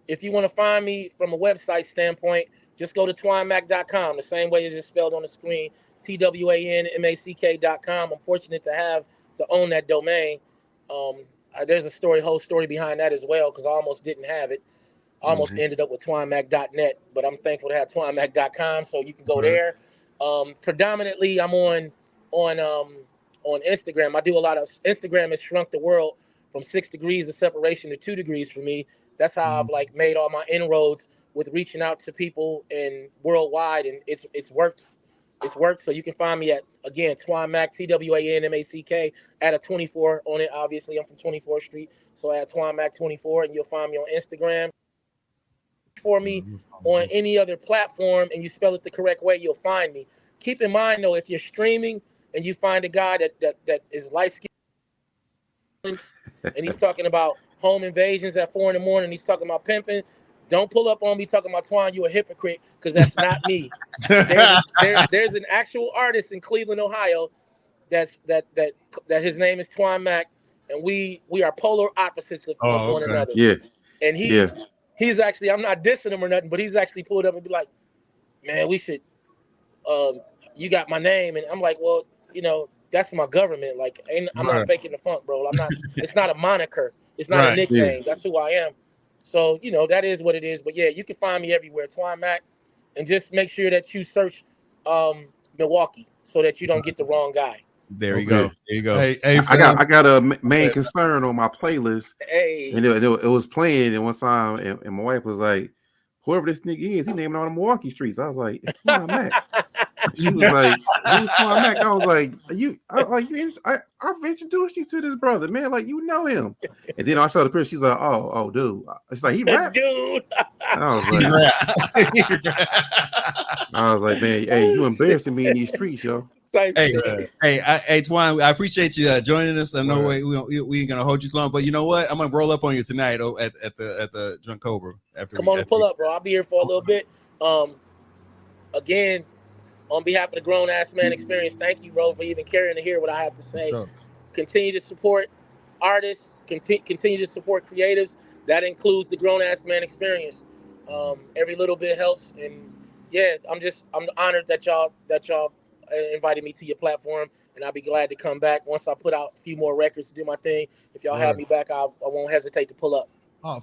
S5: if you want to find me from a website standpoint, just go to twinemac.com, the same way as it's spelled on the screen, TWANMACK.com. I'm fortunate to own that domain. There's a whole story behind that as well, because I almost didn't have it. I almost ended up with twinemac.net, but I'm thankful to have twinemac.com, so you can go there. Predominantly, I'm on Instagram. I do a lot of Instagram. Has shrunk the world from 6 degrees of separation to 2 degrees for me. That's how I've like made all my inroads with reaching out to people and worldwide, and it's worked. It's worked. So you can find me at, again, Twinemac, TWANMACK, add a 24 on it. Obviously, I'm from 24th Street, so add Twinemac 24, and you'll find me on Instagram. For me on any other platform, and you spell it the correct way, you'll find me. Keep in mind though, if you're streaming and you find a guy that is light skinned and he's talking about home invasions at 4 a.m, he's talking about pimping, don't pull up on me talking about Twine, you a hypocrite, because that's not me. There's an actual artist in Cleveland, Ohio, that his name is Twine Mac, and we are polar opposites of one another.
S10: Yeah.
S11: And he's actually, I'm not dissing him or nothing, but he's actually pulled up and be like, man, we should, you got my name. And I'm like, well, that's my government. Like, I'm not faking the funk, bro. I'm not, it's not a moniker. It's not a nickname. That's who I am. So, that is what it is. But yeah, you can find me everywhere, Twine Mac, and just make sure that you search Milwaukee so that you don't get the wrong guy.
S5: There you go. There you go.
S6: Hey,
S10: I got a main concern on my playlist.
S11: Hey,
S10: and it was playing, and one time, and my wife was like, "Whoever this nigga is, he naming all the Milwaukee streets." I was like, "It's Twine Mac." She was like, "Who's Twine Mac?" I was like, I've introduced you to this brother, man. Like, you know him. And then I saw the picture. She's like, "Oh, dude." It's like, he rap,
S11: dude.
S10: I was like, man, hey, you embarrassing me in these streets, yo.
S5: Hey, Twine, I appreciate you joining us. I know we ain't gonna hold you long, but you know what? I'm gonna roll up on you tonight at the Drunk Cobra.
S11: Come on and pull up, bro. I'll be here for a little bit. Again, on behalf of the Grown Ass Man Experience, thank you, bro, for even caring to hear what I have to say. Sure. Continue to support artists. Continue to support creatives. That includes the Grown Ass Man Experience. Every little bit helps, and yeah, I'm honored that y'all invited me to your platform, and I'll be glad to come back once I put out a few more records to do my thing. If y'all have me back, I won't hesitate to pull up.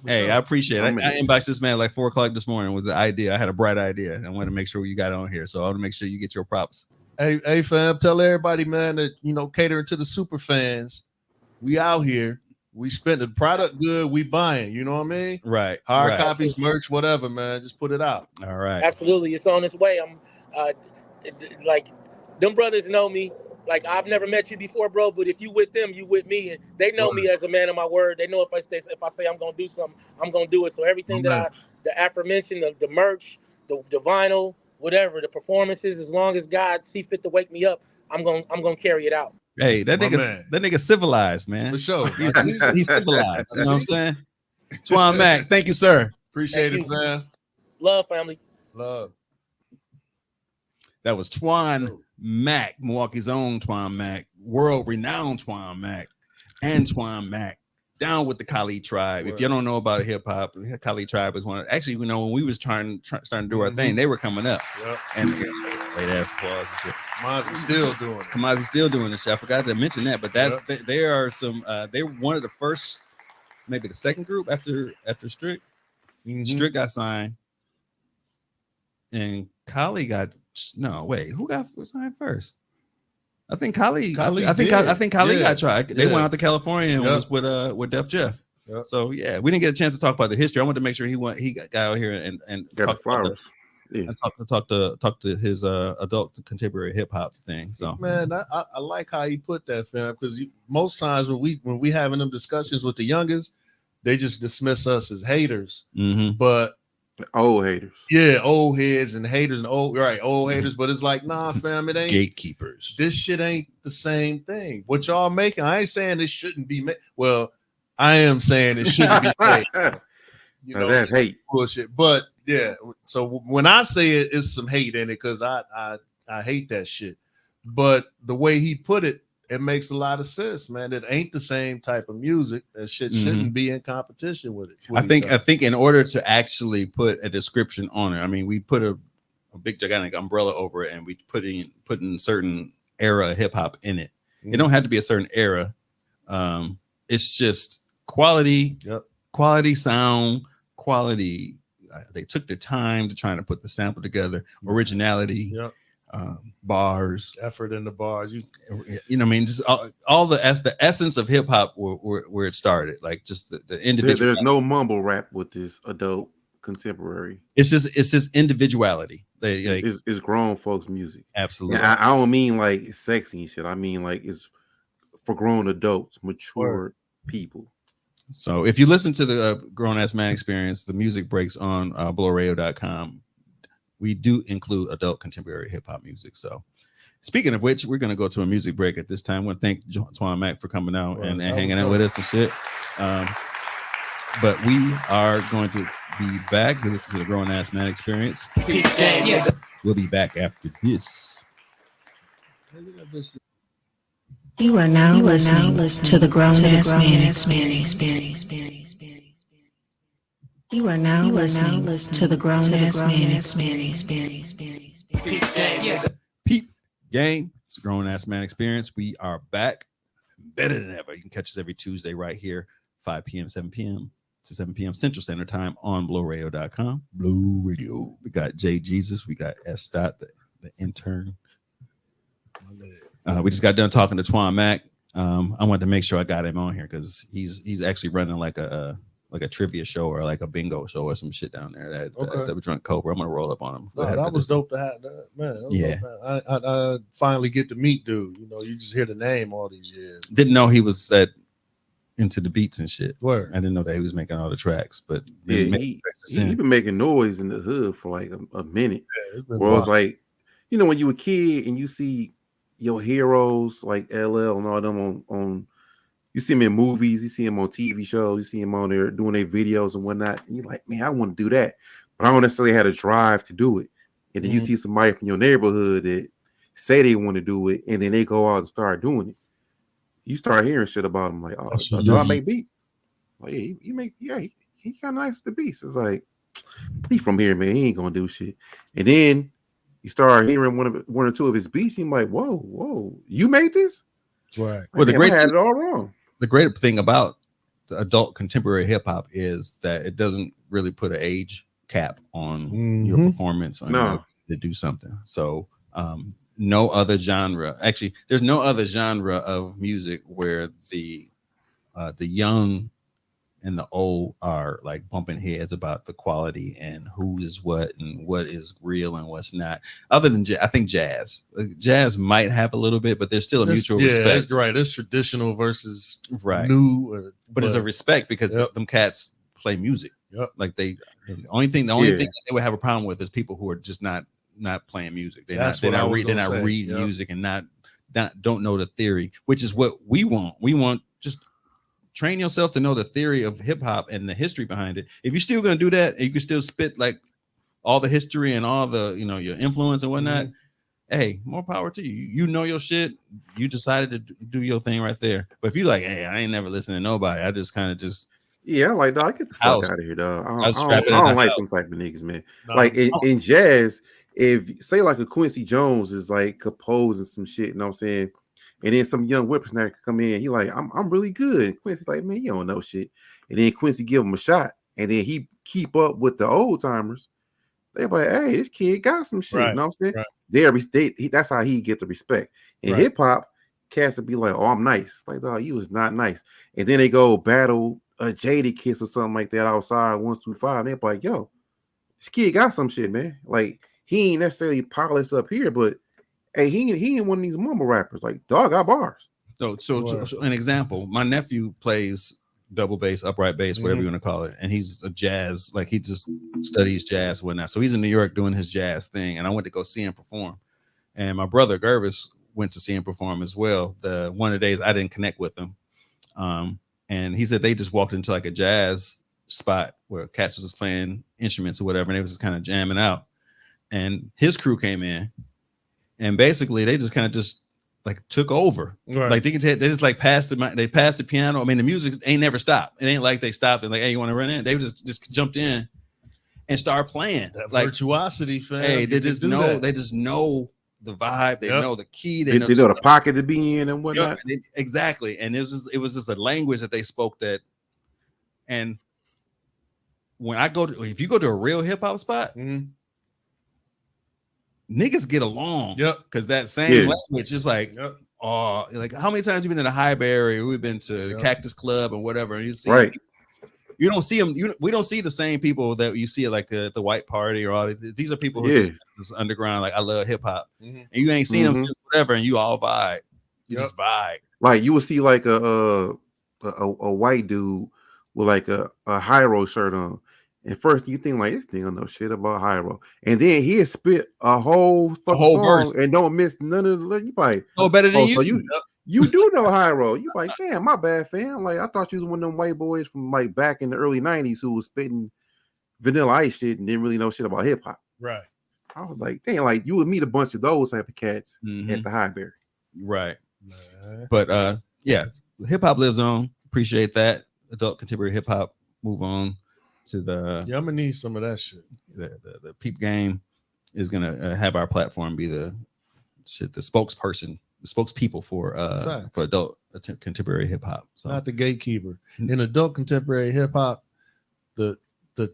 S5: Hey, I appreciate it. I inboxed this man like 4 o'clock this morning with the idea. I had a bright idea. I want to make sure you got on here, so I want to make sure you get your props.
S6: Hey, fam, tell everybody, man, that catering to the super fans. We out here. We spend the product good. We buying. You know what I mean?
S5: Right.
S6: Hard copies, merch, whatever, man. Just put it out.
S5: All right.
S11: Absolutely, it's on its way. I'm like, them brothers know me. Like, I've never met you before, bro, but if you with them, you with me, and they know me as a man of my word. They know if I say I'm gonna do something, I'm gonna do it. So everything the aforementioned, the merch, the vinyl, whatever, the performances, as long as God see fit to wake me up, I'm gonna carry it out.
S5: Hey, that nigga civilized, man.
S6: For sure.
S5: He's civilized. You know what I'm saying? Twine Mac, thank you, sir.
S6: Appreciate it, man.
S11: Love, family.
S6: Love.
S5: That was Twine Mac, Milwaukee's own Twine Mac, world-renowned Twine Mac, and Twine Mac, down with the Kali tribe. If you don't know about hip hop, Kali tribe is one of, actually, when we was starting to do our thing, they were coming up. Yep. And late ass applause and shit.
S6: Kamazi's still doing it.
S5: Kamazi's still doing this shit. I forgot to mention that, but they are some. They were one of the first, maybe the second group after Strict. Strict got signed. and Kali got no. Wait, who got signed first? I think Kali. I think Kali got tried. They went out to California and was with Def Jeff. Yep. So yeah, we didn't get a chance to talk about the history. I wanted to make sure he got out here and
S10: got the flowers.
S5: And talk to his adult contemporary hip hop thing. So
S6: man, I like how he put that, fam, because most times when we having them discussions with the youngest, they just dismiss us as haters.
S5: Mm-hmm.
S6: But
S10: old haters,
S6: old heads and haters and old haters. But it's like, nah, fam, it ain't
S5: gatekeepers.
S6: This shit ain't the same thing. What y'all making? I ain't saying it shouldn't be made. Well, I am saying it shouldn't be made. You know,
S10: that's hate
S6: bullshit. But yeah, so when I say it, it's some hate in it because I hate that shit. But the way he put it, it makes a lot of sense, man. It ain't the same type of music. That shit shouldn't be in competition with it.
S5: I think in order to actually put a description on it, I mean, we put a big gigantic umbrella over it, and we put in certain era hip hop in it. It don't have to be a certain era. It's just quality, quality sound, quality. They took the time to try to put the sample together, originality, bars,
S6: effort in the bars. You
S5: know, what I mean, just all the essence of hip hop where it started, like just the individual.
S10: There's no mumble rap with this adult contemporary.
S5: It's just individuality.
S10: It's grown folks music.
S5: Absolutely.
S10: And I don't mean like it's sexy and shit. I mean like it's for grown adults, mature people.
S5: So if you listen to the Grown Ass Man Experience, the music breaks on blowradio.com. We do include adult contemporary hip hop music. So speaking of which, we're going to go to a music break at this time. I want to thank Twan Mac for coming out and hanging out with us and shit. But we are going to be back. You listen to the Grown Ass Man Experience. We'll be back after this.
S12: You are now listening to the Grown Ass Man Experience. You are now listening to the Grown Ass Man Experience.
S5: Peep Game. It's the Grown Ass Man Experience. We are back better than ever. You can catch us every Tuesday right here, 5 p.m., 7 p.m. to 7 p.m. Central Standard Time on blowradio.com. Blue Radio. We got Jay Jesus. We got S. Dot, the intern. We just got done talking to Twan Mac. I wanted to make sure I got him on here because he's actually running like a trivia show or like a bingo show or some shit down there that we're trying to cover. I'm gonna roll up on him.
S6: That was dope to have that, man. I finally get to meet dude. You know, you just hear the name all these years.
S5: Didn't know he was that into the beats and shit.
S6: Word.
S5: I didn't know that he was making all the tracks, but
S10: he been making noise in the hood for like a minute. Where it's like, you know, when you a kid and you see your heroes like LL and all them on you see him in movies, you see him on TV shows, you see him on there doing their videos and whatnot, and you're like, man, I want to do that, but I don't necessarily have a drive to do it. And then you see somebody from your neighborhood that say they want to do it, and then they go out and start doing it. You start hearing shit about him like, oh, I make beats. Like, yeah, you make, he kind of nice at the beats. It's like, he from here, man. He ain't gonna do shit. And then you start hearing one or two of his beats, you're like, whoa, you made this?
S6: Right.
S5: Well,
S10: I had it all wrong.
S5: The great thing about the adult contemporary hip hop is that it doesn't really put an age cap on your performance or to do something. So no other genre, actually, there's no other genre of music where the young and the old are like bumping heads about the quality and who is what and what is real and what's not. Other than I think jazz might have a little bit, but there's still a mutual respect.
S6: Right. It's traditional versus
S5: right.
S6: new,
S5: but it's a respect because them cats play music. Like the only thing that they would have a problem with is people who are just not playing music. They're not reading music and don't know the theory, which is what we want. We want just train yourself to know the theory of hip hop and the history behind it. If you're still gonna do that, and you can still spit like all the history and all the your influence and whatnot. Hey, more power to you. You know your shit. You decided to do your thing right there. But if you like, hey, I ain't never listening to nobody. I just kind of
S10: I'm like, dog, get the fuck out of here, dog. I don't like them type of niggas, man. No, like in jazz, if say like a Quincy Jones is like composing some shit, you know what I'm saying? And then some young whippersnapper come in, he like, I'm really good. And Quincy's like, man, you don't know shit. And then Quincy give him a shot, and then he keep up with the old timers. They like, hey, this kid got some shit.
S6: Right,
S10: You know what I'm saying?
S6: right.
S10: That's how he get the respect. In
S6: Right.
S10: hip hop, cats would be like, oh, I'm nice. Like, dog, you was not nice. And then they go battle a Jada Kiss or something like that outside 125. They're like, yo, this kid got some shit, man. Like, he ain't necessarily polished up here, but hey, he ain't one of these mumble rappers. Like, dog got bars.
S5: So an example, my nephew plays double bass, upright bass, whatever you want to call it, and he's a jazz, like he just studies jazz and whatnot. So he's in New York doing his jazz thing, and I went to go see him perform. And my brother Gervis went to see him perform as well. The one of the days I didn't connect with him, and he said they just walked into like a jazz spot where cats was just playing instruments or whatever, and they was just kind of jamming out. And his crew came in, and basically they just kind of just like took over.
S6: Right.
S5: Like they just like passed the piano. I mean, the music ain't never stopped. It ain't like they stopped and like, hey, you want to run in? They just jumped in and started playing.
S6: That
S5: like
S6: virtuosity, fam.
S5: Hey, they just know the vibe. They know the key.
S10: They know the pocket to be in and whatnot.
S5: Exactly. And it was just a language that they spoke that. And when if you go to a real hip hop spot, niggas get along.
S6: Yep.
S5: Because that same language is like, oh, like how many times you been to the Highbury? We've been to the Cactus Club and whatever, and you see, you don't see them. We don't see the same people that you see at like the White Party or all. These are people who are just underground. Like I love hip hop, and you ain't seen them since whatever, and you all vibe. You just vibe.
S10: Like you will see like a white dude with like a Hyro shirt on. And first you think like this thing don't know shit about Hyro, and then he spit a whole song verse and don't miss none of the. You like
S5: better than you.
S10: So you do know Hyro. You like, damn, my bad, fam. Like I thought you was one of them white boys from like back in the early '90s who was spitting Vanilla Ice shit and didn't really know shit about hip hop.
S6: Right.
S10: I was like, damn, like you would meet a bunch of those type of cats at the Highbury.
S5: Right. But yeah, hip hop lives on. Appreciate that. Adult contemporary hip hop. Move on to the
S6: I'm gonna need some of that shit.
S5: The Peep Game is gonna have our platform be the spokespeople for adult contemporary hip hop. So
S6: not the gatekeeper. In adult contemporary hip hop, the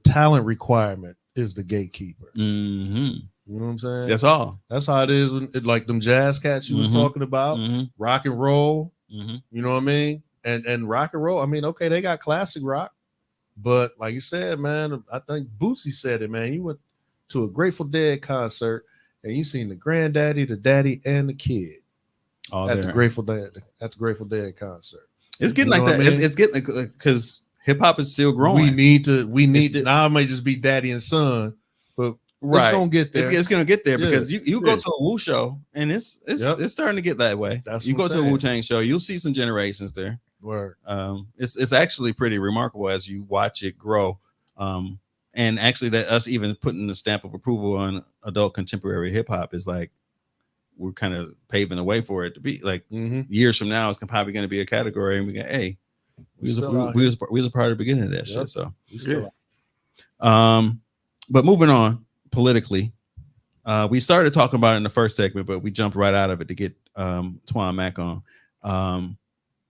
S6: talent requirement is the gatekeeper. You know what I'm saying?
S5: That's all.
S6: That's how it is when like them jazz cats you was talking about, rock and roll. You know what I mean? And rock and roll. I mean, okay, they got classic rock. But like you said, man, I think Bootsy said it, man. You went to a Grateful Dead concert and you seen the granddaddy, the daddy, and the kid at the Grateful Dead concert.
S5: It's getting like that. It's getting because hip hop is still growing.
S6: We need to now it may just be daddy and son, but it's gonna get there.
S5: It's gonna get there because you go to a Wu show and it's starting to get that way.
S6: That's
S5: you go to a Wu-Tang show, you'll see some generations there.
S6: Word.
S5: It's actually pretty remarkable as you watch it grow. And actually that us even putting the stamp of approval on adult contemporary hip hop is like we're kind of paving the way for it to be like years from now it's probably going to be a category and we go, hey, we was a part of the beginning of that shit. So but moving on politically, we started talking about it in the first segment, but we jumped right out of it to get Twan Mac on.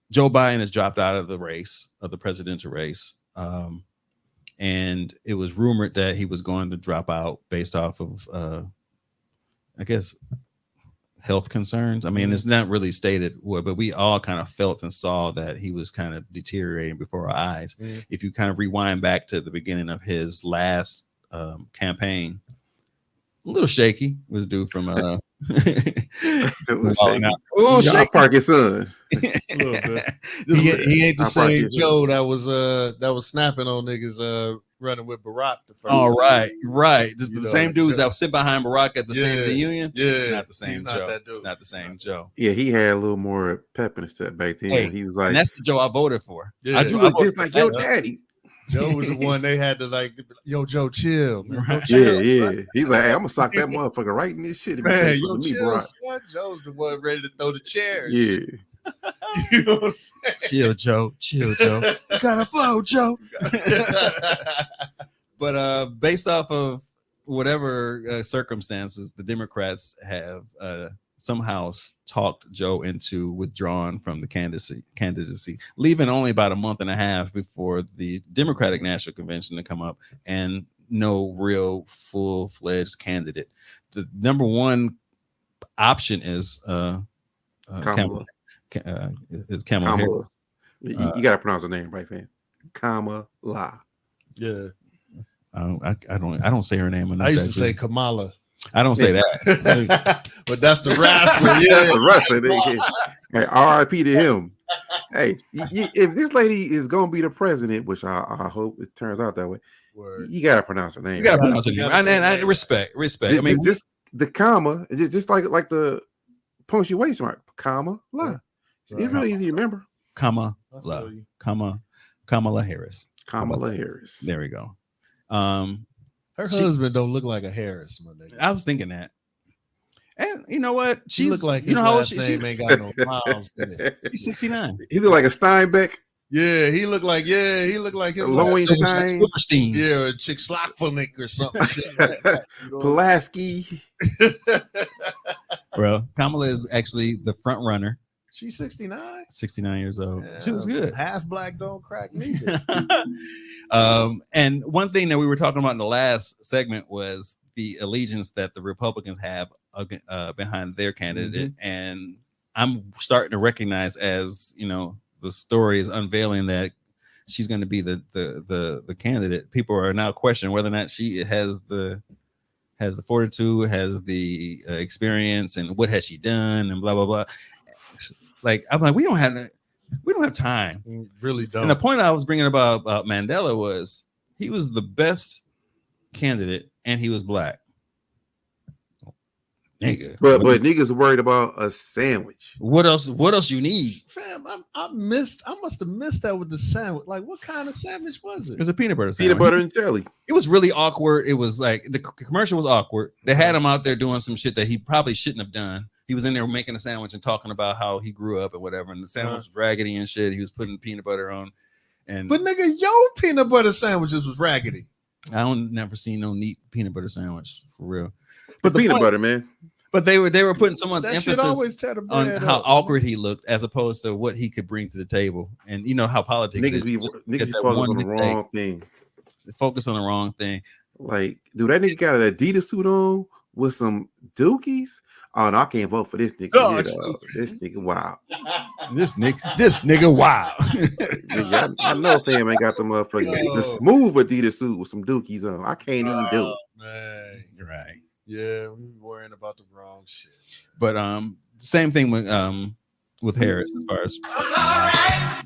S5: Joe Biden has dropped out of the presidential race. And it was rumored that he was going to drop out based off of, I guess, health concerns. I mean, it's not really stated what, but we all kind of felt and saw that he was kind of deteriorating before our eyes. If you kind of rewind back to the beginning of his last campaign, a little shaky was due from
S10: Parkinson.
S6: He ain't the same Joe that was snapping on niggas running with Barack the first
S5: time. Right.
S6: The
S5: same dudes that sit behind Barack at the State of the Union.
S6: Yeah,
S5: it's not the same Joe. It's not the same Joe.
S10: Yeah, he had a little more pep in his step back then.
S5: Hey,
S10: he was like,
S5: and that's the Joe I voted for.
S10: Yeah, you look just like your daddy.
S6: Joe was the one they had to like, yo, Joe, chill. Man.
S5: Right.
S6: Chill,
S10: yeah.
S6: Right?
S10: He's like, hey, I'm gonna sock that motherfucker right in this shit.
S6: Man, yo, chill, son. Joe's the one ready to throw the chairs.
S10: Yeah.
S6: You know what I'm saying?
S5: Chill, Joe. You gotta flow, Joe. But based off of whatever circumstances, the Democrats have somehow talked Joe into withdrawing from the candidacy, leaving only about a month and a half before the Democratic National Convention to come up. And no real full-fledged candidate. The number one option is
S10: Kamala.
S5: Is Kamala Harris.
S10: You gotta pronounce her name right, fam. Kamala.
S6: Yeah.
S5: I don't say her name enough.
S6: I used to say Kamala.
S5: I don't say that.
S6: But that's the wrestler. Yeah,
S10: the wrestler. Hey, R.I.P. to him. Hey, if this lady is gonna be the president, which I hope it turns out that way, you gotta pronounce her name.
S5: You gotta pronounce her name. And respect.
S10: I mean, just the comma, just like the punctuation mark. Kamala. It's really easy to remember.
S5: Kamala Harris.
S10: Kamala Harris.
S5: There we go.
S6: Her husband don't look like a Harris, my nigga.
S5: I was thinking that. And you know what?
S6: She look like his last name ain't got no miles in it.
S5: She's 69.
S10: He look like a Steinbeck.
S6: Yeah, he look like his
S10: Lowenstein.
S6: Yeah, a Chick Slockfulnick or something.
S10: Pulaski.
S5: Bro, Kamala is actually the front runner.
S6: She's 69.
S5: 69 years old.
S6: Yeah,
S5: she was good.
S6: Half black don't crack neither.
S5: And one thing that we were talking about in the last segment was the allegiance that the Republicans have behind their candidate. And I'm starting to recognize, as you know, the story is unveiling that she's going to be the candidate. People are now questioning whether or not she has the fortitude, has the experience, and what has she done, and blah blah blah. Like I'm like, we don't have time.
S6: We really don't.
S5: And the point I was bringing about Mandela was he was the best candidate, and he was black. Nigga.
S10: But niggas worried about a sandwich.
S5: What else you need?
S6: Fam, I must have missed that with the sandwich. Like, what kind of sandwich was it?
S5: It was a peanut butter sandwich.
S10: Peanut butter and jelly.
S5: It was really awkward. It was like the commercial was awkward. They had him out there doing some shit that he probably shouldn't have done. He was in there making a sandwich and talking about how he grew up and whatever. And the sandwich was raggedy and shit. He was putting peanut butter on.
S6: But nigga, your peanut butter sandwiches was raggedy.
S5: I don't never seen no neat peanut butter sandwich for real.
S10: But the peanut butter, man.
S5: But they were putting so much
S6: That
S5: emphasis
S6: shit always tear the
S5: on
S6: bread
S5: how
S6: up.
S5: awkward he looked as opposed to what he could bring to the table. And you know how politics
S10: Niggas
S5: is.
S10: be
S5: Get that
S10: focused
S5: one
S10: on the
S5: mistake.
S10: wrong thing.
S5: Focus on the wrong thing.
S10: Like, dude, that nigga got an Adidas suit on with some dookies. Oh no, I can't vote for this nigga.
S6: Oh,
S10: This nigga wow.
S5: This nigga wow.
S10: Nigga, I know fam ain't got the motherfucking the smooth Adidas suit with some dookies on. I can't even do it.
S6: Man.
S5: You're right.
S6: Yeah, we worrying about the wrong shit.
S5: But same thing with Harris as far as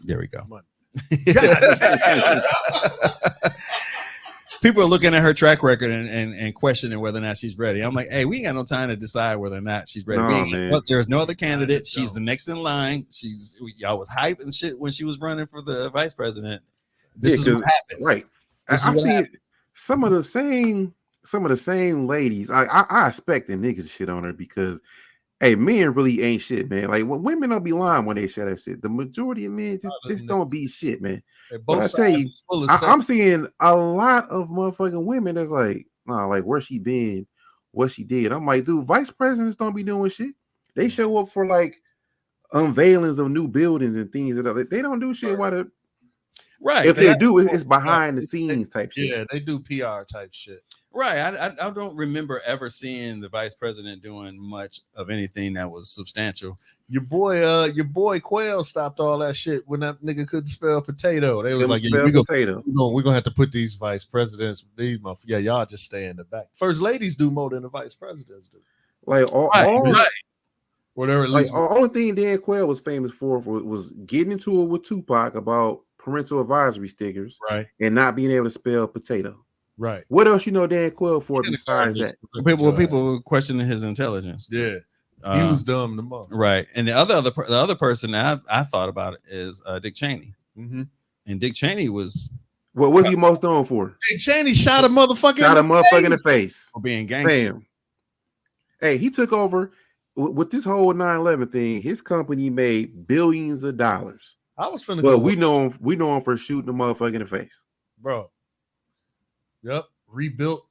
S5: there we go. People are looking at her track record and questioning whether or not she's ready. I'm like, hey, we ain't got no time to decide whether or not she's ready. But there's no other candidate. She's the next in line. Y'all was hype and shit when she was running for the vice president. This is what happens.
S10: Right. I've seen some of the same ladies. I expect the niggas to shit on her because hey, men really ain't shit, man. Like women don't be lying when they share that shit. The majority of men just don't be shit, man. But I tell you, I'm seeing a lot of motherfucking women that's like, nah, like where she been, what she did. I'm like, dude, vice presidents don't be doing shit. They show up for like unveilings of new buildings and things. They don't do shit.
S5: Right.
S10: If they do, it's behind the scenes type shit.
S6: Yeah, they do PR type shit.
S5: Right. I don't remember ever seeing the vice president doing much of anything that was substantial.
S6: Your boy Quail stopped all that shit when that nigga couldn't spell potato. They was like, we're gonna have to put these vice presidents. Y'all just stay in the back. First ladies do more than the vice presidents do.
S10: Like
S6: whatever.
S10: Like only thing Dan Quayle was famous for was getting into it with Tupac about parental advisory stickers,
S6: right,
S10: and not being able to spell potato.
S6: Right.
S10: What else you know Dan Quayle for besides that?
S5: People were questioning his intelligence.
S6: Yeah. He was dumb the most.
S5: Right. And the other person that I thought about it is Dick Cheney.
S6: Mm-hmm.
S5: And Dick Cheney was
S10: what was he most known for?
S6: Dick Cheney shot a motherfucker
S10: in the face
S5: for being gangster.
S10: Bam. Hey, he took over with this whole 9/11 thing. His company made billions of dollars.
S6: I was finna
S10: But we know him for shooting the motherfucker in the face.
S6: Bro. Yep.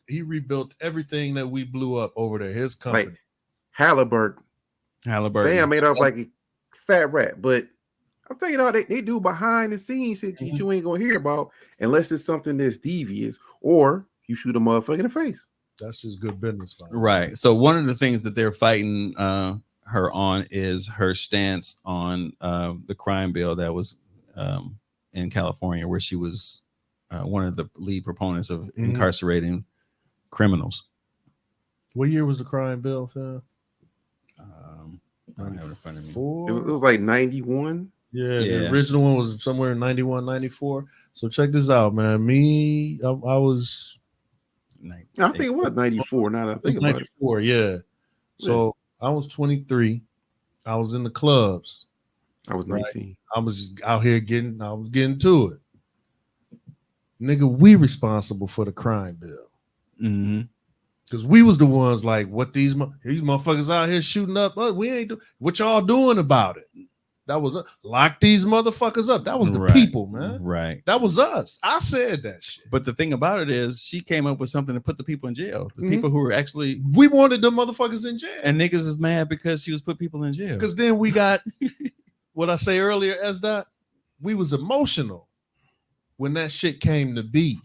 S6: He rebuilt everything that we blew up over there. His company.
S10: Like Halliburton. They made up like a fat rat. But I'm telling you, they do behind the scenes shit that you ain't gonna hear about unless it's something that's devious or you shoot a motherfucker in the face.
S6: That's just good business.
S5: Right. So one of the things that they're fighting her on is her stance on the crime bill that was in California, where she was one of the lead proponents of incarcerating criminals.
S6: What year was the crime bill, fam?
S5: I don't have it in front of me.
S10: It was like 91.
S6: Yeah, the original one was somewhere in 91, 94. So check this out, man. I was...
S10: I think it was 94. Now that I think about
S6: 94, yeah. So I was 23. I was in the clubs.
S10: I was 19.
S6: I was out here getting to it. Nigga, we responsible for the crime bill. Because we was the ones like, what these motherfuckers out here shooting up. We ain't what y'all doing about it. That was lock these motherfuckers up. That was the people, man.
S5: Right.
S6: That was us. I said that shit.
S5: But the thing about it is, she came up with something to put the people in jail. The people who were actually,
S6: we wanted them motherfuckers in jail.
S5: And niggas is mad because she was put people in jail.
S6: Because then we got what I say earlier, S-Dot. We was emotional when that shit came to be.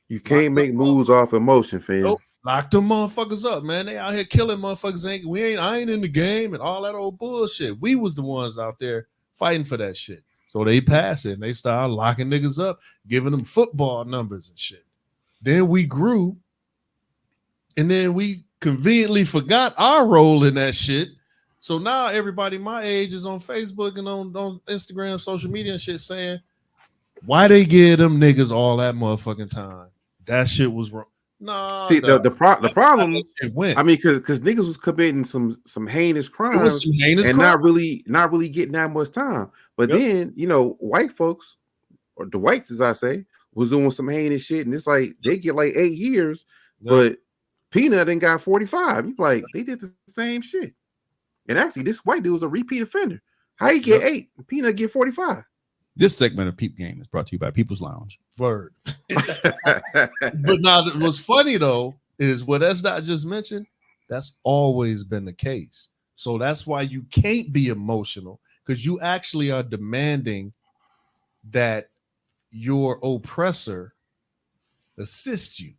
S10: You can't make moves off emotion, fam.
S6: Nope. Lock them motherfuckers up, man. They out here killing motherfuckers. I ain't in the game and all that old bullshit. We was the ones out there fighting for that shit. So they pass it and they started locking niggas up, giving them football numbers and shit. Then we grew, and then we conveniently forgot our role in that shit. So now everybody my age is on Facebook and on Instagram, social media and shit saying, why they give them niggas all that motherfucking time? That shit was wrong. No,
S10: see, the problem. I mean, because niggas was committing some heinous crimes not really getting that much time. But then white folks, or the whites, as I say, was doing some heinous shit, and it's like they get like 8 years, but Peanut ain't got 45. You like they did the same shit, and actually this white dude was a repeat offender. How he get 8? Peanut get 45.
S5: This segment of Peep Game is brought to you by People's Lounge.
S6: Word. But now what's funny though is what S-Dot just mentioned, that's always been the case. So that's why you can't be emotional, because you actually are demanding that your oppressor assist you.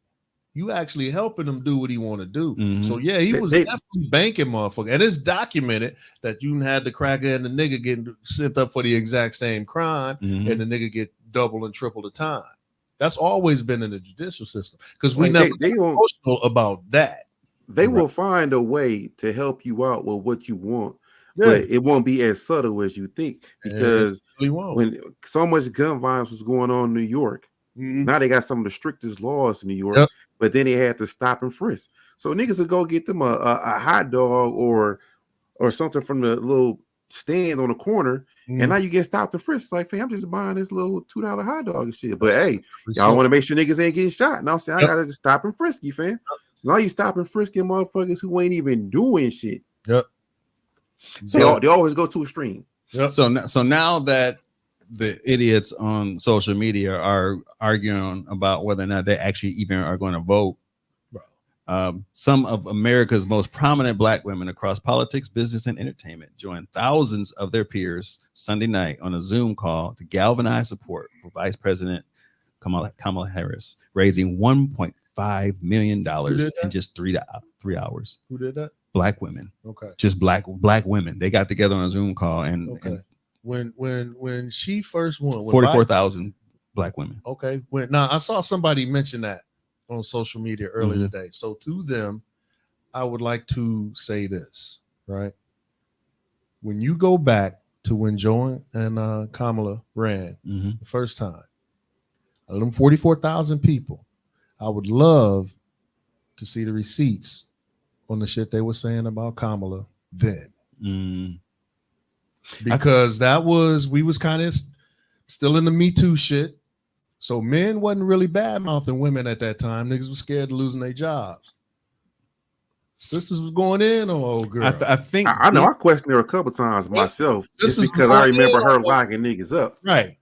S6: You actually helping him do what he want to do. So yeah, he was definitely banking motherfucker. And it's documented that you had the cracker and the nigga getting sent up for the exact same crime, and the nigga get double and triple the time. That's always been in the judicial system, because we never emotional about that.
S10: They will find a way to help you out with what you want, but it won't be as subtle as you think, because when so much gun violence was going on in New York, now they got some of the strictest laws in New York, but then they had to stop and frisk. So niggas would go get them a hot dog or something from the little stand on the corner, and now you get stopped and frisked. Like, fam, I'm just buying this little $2 hot dog and shit. But hey, y'all want to make sure niggas ain't getting shot. And I'm saying I gotta just stop and frisk you, fam. So now you stop and frisking motherfuckers who ain't even doing shit. So they always go too extreme.
S5: So now that the idiots on social media are arguing about whether or not they actually even are going to vote, some of America's most prominent black women across politics, business, and entertainment joined thousands of their peers Sunday night on a Zoom call to galvanize support for Vice President Kamala Harris, raising $1.5 million in just 3 hours.
S6: Who did that?
S5: Black women.
S6: Okay.
S5: Just black women. They got together on a Zoom call and
S6: when she first won,
S5: 44,000 black women.
S6: Okay. Now I saw somebody mention that on social media earlier today. So to them, I would like to say this, right? When you go back to when Joe and Kamala ran the first time, of them 44,000 people, I would love to see the receipts on the shit they were saying about Kamala then. Because we was kind of still in the Me Too shit. So men wasn't really bad mouthing women at that time. Niggas was scared of losing their jobs. Sisters was going in on old girl.
S10: I think I know I questioned her a couple times myself, just because I remember her locking niggas up.
S6: Right.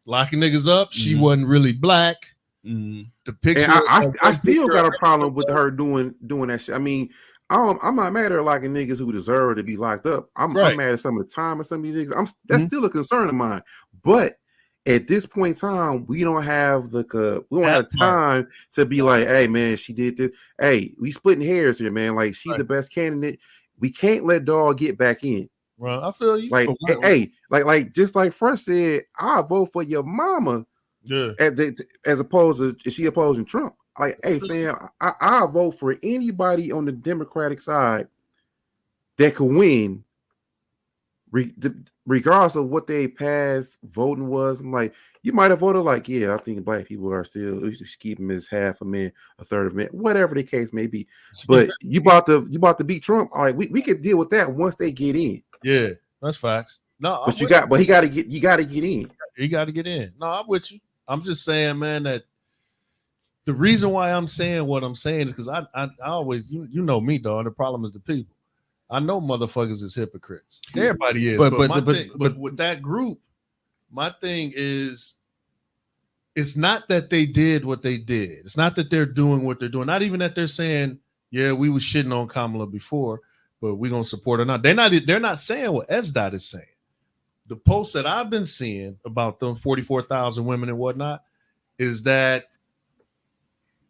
S6: Locking niggas up. She wasn't really black. The picture.
S10: And I still got a problem with her doing that shit. I mean, I'm not mad at her locking niggas who deserve to be locked up. I'm mad at some of the time of some of these niggas. That's still a concern of mine. But at this point in time, we don't have time to be like, hey man, she did this. Hey, we splitting hairs here, man. Like she's the best candidate. We can't let dog get back in.
S6: Well, I feel you.
S10: Like, hey, like just like Fresh said, I'll vote for your mama.
S6: Yeah.
S10: As opposed to, is she opposing Trump? Like, hey, fam, I'll vote for anybody on the Democratic side that could win, regardless of what they past voting was. I'm like, you might have voted like, yeah, I think black people are still, we should keep them as half a man, a third of a man, whatever the case may be. But you about to beat Trump. All right, we can deal with that once they get in.
S6: Yeah, that's facts. No,
S10: but you got to get in.
S6: You got to get in. No, I'm with you. I'm just saying, man, that the reason why I'm saying what I'm saying is because I always, you know me, dog. The problem is the people. I know motherfuckers is hypocrites. Everybody is. But with that group, my thing is, it's not that they did what they did. It's not that they're doing what they're doing. Not even that they're saying, yeah, we was shitting on Kamala before, but we're gonna support her now. They're not saying what SDOT is saying. The posts that I've been seeing about them 44,000 women and whatnot is that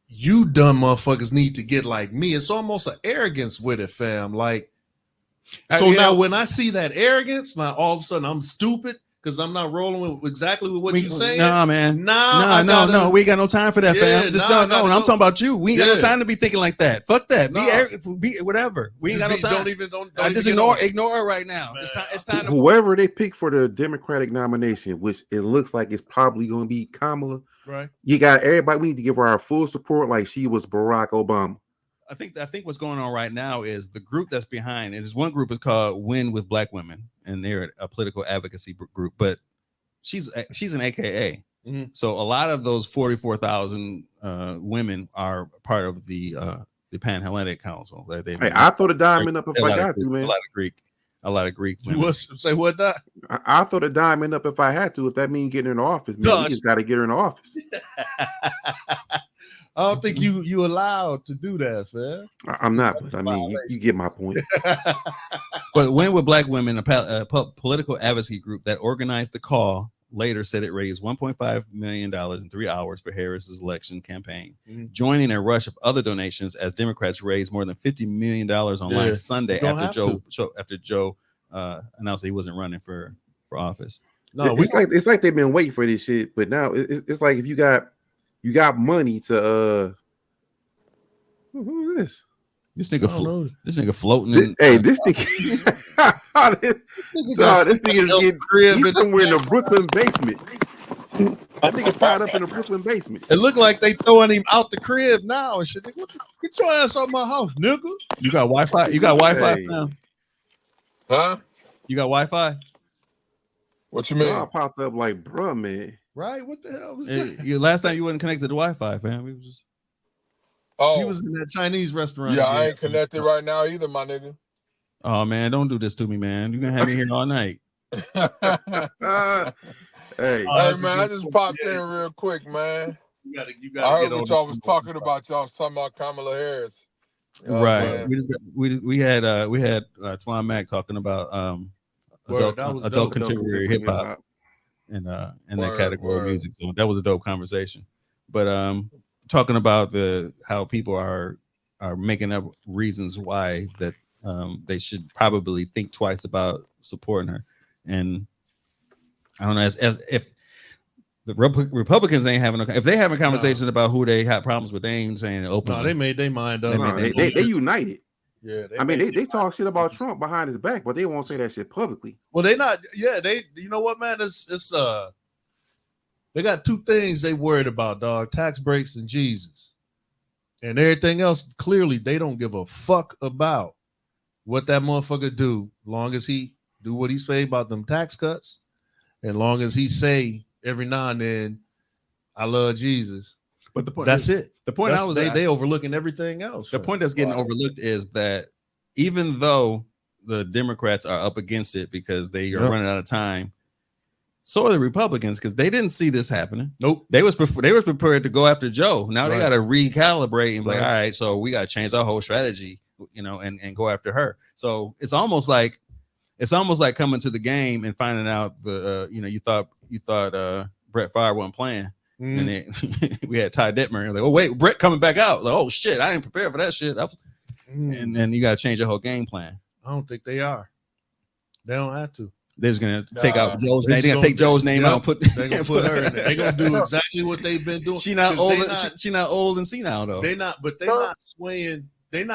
S6: you dumb motherfuckers need to get like me. It's almost an arrogance with it, fam. Like, so now when I see that arrogance, now all of a sudden I'm stupid because I'm not rolling with exactly with what you're saying.
S5: Nah, man.
S6: No.
S5: We ain't got no time for that, fam. Just no. I'm talking about you. We ain't got no time to be thinking like that. Fuck that. Be whatever. We ain't got no time. Don't I just ignore it right now. Man. It's time.
S10: Whoever they pick for the Democratic nomination, which it looks like it's probably going to be Kamala.
S6: Right.
S10: You got everybody. We need to give her our full support, like she was Barack Obama.
S5: I think what's going on right now is the group that's behind it is one group is called Win with Black Women, and they're a political advocacy group. But she's an AKA, so a lot of those 44,000 women are part of the Pan-Hellenic Council.
S10: I throw the diamond up if I got to, man.
S5: A lot of Greek women.
S6: Say what? That
S10: I throw the diamond up if I had to. If that means getting her in office, man, we just got to get her in office.
S6: I don't think you allowed to do that, fam.
S10: I'm not, but I mean, you get my point.
S5: But Win with Black Women, a political advocacy group that organized the call, later said it raised $1.5 million in 3 hours for Harris's election campaign, joining a rush of other donations as Democrats raised more than $50 million on last Sunday after Joe announced he wasn't running for office.
S10: No, it's like they've been waiting for this shit, but now it's like if you got money to who is this?
S5: This nigga floating.
S10: This nigga is getting somewhere in the Brooklyn basement. I think it's tied up in the Brooklyn basement.
S6: It looked like they throwing him out the crib now and shit. Get your ass out my house, nigga.
S5: You got Wi-Fi? You got Wi-Fi now?
S13: Huh?
S5: You got Wi-Fi?
S13: What you mean?
S10: I popped up like, bruh, man.
S6: Right? What the hell was that?
S5: Last time you wasn't connected to Wi-Fi, fam. We was just...
S6: He was in that Chinese restaurant.
S13: Yeah, I ain't connected right now either, my nigga.
S5: Oh man, don't do this to me, man. You're gonna have me here all night.
S10: Hey,
S13: man, I just popped in real quick, man.
S6: You gotta
S13: I heard what y'all was talking about. Y'all was talking about Kamala Harris.
S5: Right. We had Twan Mac talking about adult contemporary hip hop in that category of music. So that was a dope conversation. But talking about how people are making up reasons why that they should probably think twice about supporting her. And I don't know, as if the Republicans ain't having if they having conversations about who they have problems with, they ain't saying open.
S6: No, they made their mind up.
S10: They united.
S6: Yeah,
S10: they talk shit about Trump behind his back, but they won't say that shit publicly.
S6: Well, they not. Yeah, they. You know what, man? It's they got two things they worried about, dog: tax breaks and Jesus, and everything else. Clearly, they don't give a fuck about what that motherfucker do. Long as he do what he say about them tax cuts, and long as he say every now and then, "I love Jesus."
S5: But the point
S6: that's it.
S5: The point
S6: they overlooking everything else.
S5: The point that's getting overlooked is that even though the Democrats are up against it because they are running out of time, so are the Republicans because they didn't see this happening.
S6: Nope.
S5: They was prepared to go after Joe. Now they got to recalibrate and be like, all right, so we got to change our whole strategy, and go after her. So it's almost like coming to the game and finding out you thought Brett Favre wasn't playing. And then we had Ty Detmer. Like, oh wait, Brett coming back out. Like, oh shit, I ain't prepared for that shit. And then you got to change your whole game plan.
S6: I don't think they are. They don't have to.
S5: They're just gonna take out Joe's name. They're gonna take Joe's name out and put.
S6: They're gonna put her in there. They're gonna do exactly what they've been doing.
S5: She not old. She not old and senile though.
S6: They're not, but they're not swaying. They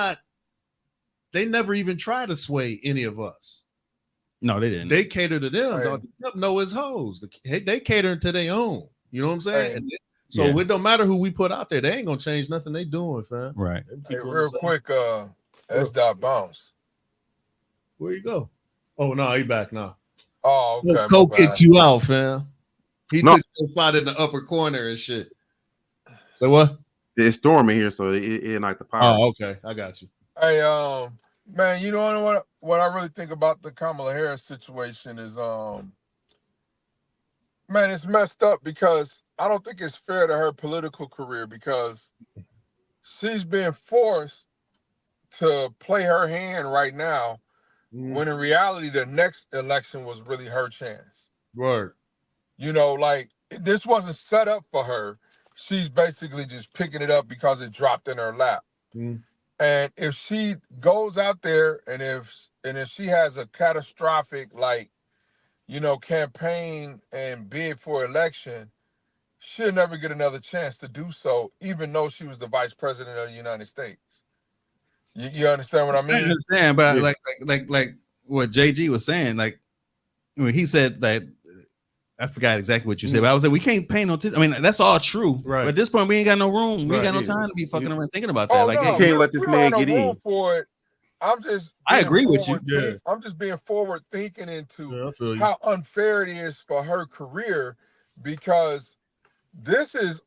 S6: never even try to sway any of us.
S5: No, they didn't.
S6: They cater to them. Right. Know his hoes. They cater to their own. You know what I'm saying? Right. So it don't matter who we put out there. They ain't gonna change nothing they doing, fam.
S5: Right.
S13: Hey, real quick, S. Bounce.
S6: Where you go? Oh no, he back now.
S13: Oh, okay.
S6: Go kicked you out, fam. He took your spot in the upper corner and shit. So what?
S10: It's storming here, so it like the power.
S6: Oh, okay. I got you.
S13: Hey, man, you know what I really think about the Kamala Harris situation is, man, it's messed up because I don't think it's fair to her political career because she's being forced to play her hand right now when in reality the next election was really her chance.
S6: Right.
S13: You know, like this wasn't set up for her. She's basically just picking it up because it dropped in her lap. And if she goes out there and if she has a catastrophic, like, you know, campaign and bid for election, she'll never get another chance to do so, even though she was the vice president of the United States. You understand what I mean?
S5: I understand, but like what JG was saying, like when he said that, I forgot exactly what you said, but I was like, we can't pay no attention. I mean, that's all true. Right. But at this point, we ain't got no room. We ain't got no time to be fucking around thinking about that. Like,
S10: you can't let this man get in.
S13: For it.
S5: I agree with you.
S6: Yeah.
S13: I'm just being forward thinking into how unfair it is for her career, because this is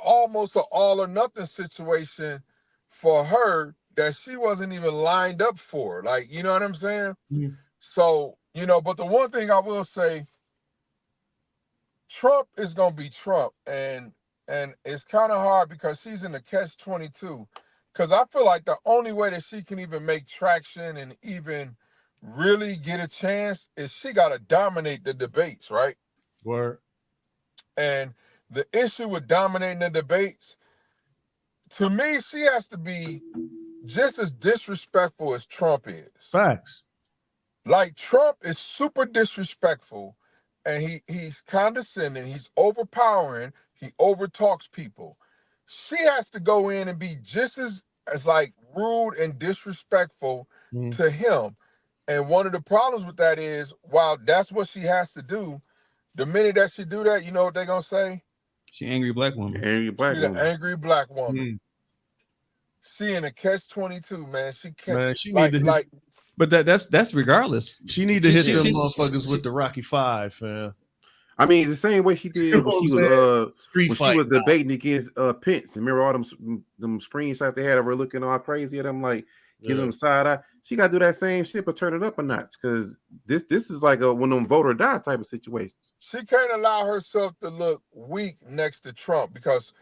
S13: almost an all or nothing situation for her that she wasn't even lined up for. Like, you know what I'm saying? So, you know, but the one thing I will say, Trump is gonna be Trump, and it's kind of hard because she's in the catch-22. Because I feel like the only way that she can even make traction and even really get a chance is she got to dominate the debates, right?
S6: Word.
S13: And the issue with dominating the debates, to me, she has to be just as disrespectful as Trump is.
S6: Facts.
S13: Like, Trump is super disrespectful, and he's condescending, he's overpowering, he overtalks people. She has to go in and be just as like rude and disrespectful to him. And one of the problems with that is, while that's what she has to do, the minute that she do that, you know what they're gonna say?
S5: She angry black woman.
S10: Angry black woman.
S13: An angry black woman. She in a catch-22, man. She can't.
S6: Man, she need to
S5: but that's regardless.
S6: She need to hit them motherfuckers with the Rocky Five, fam.
S10: I mean, it's the same way she did when she was
S6: she was
S10: debating against Pence. Remember all them screenshots they had of her looking all crazy at them, like giving them side eye. She got to do that same shit, but turn it up a notch, because this is like a one of them vote or die type of situations.
S13: She can't allow herself to look weak next to Trump, because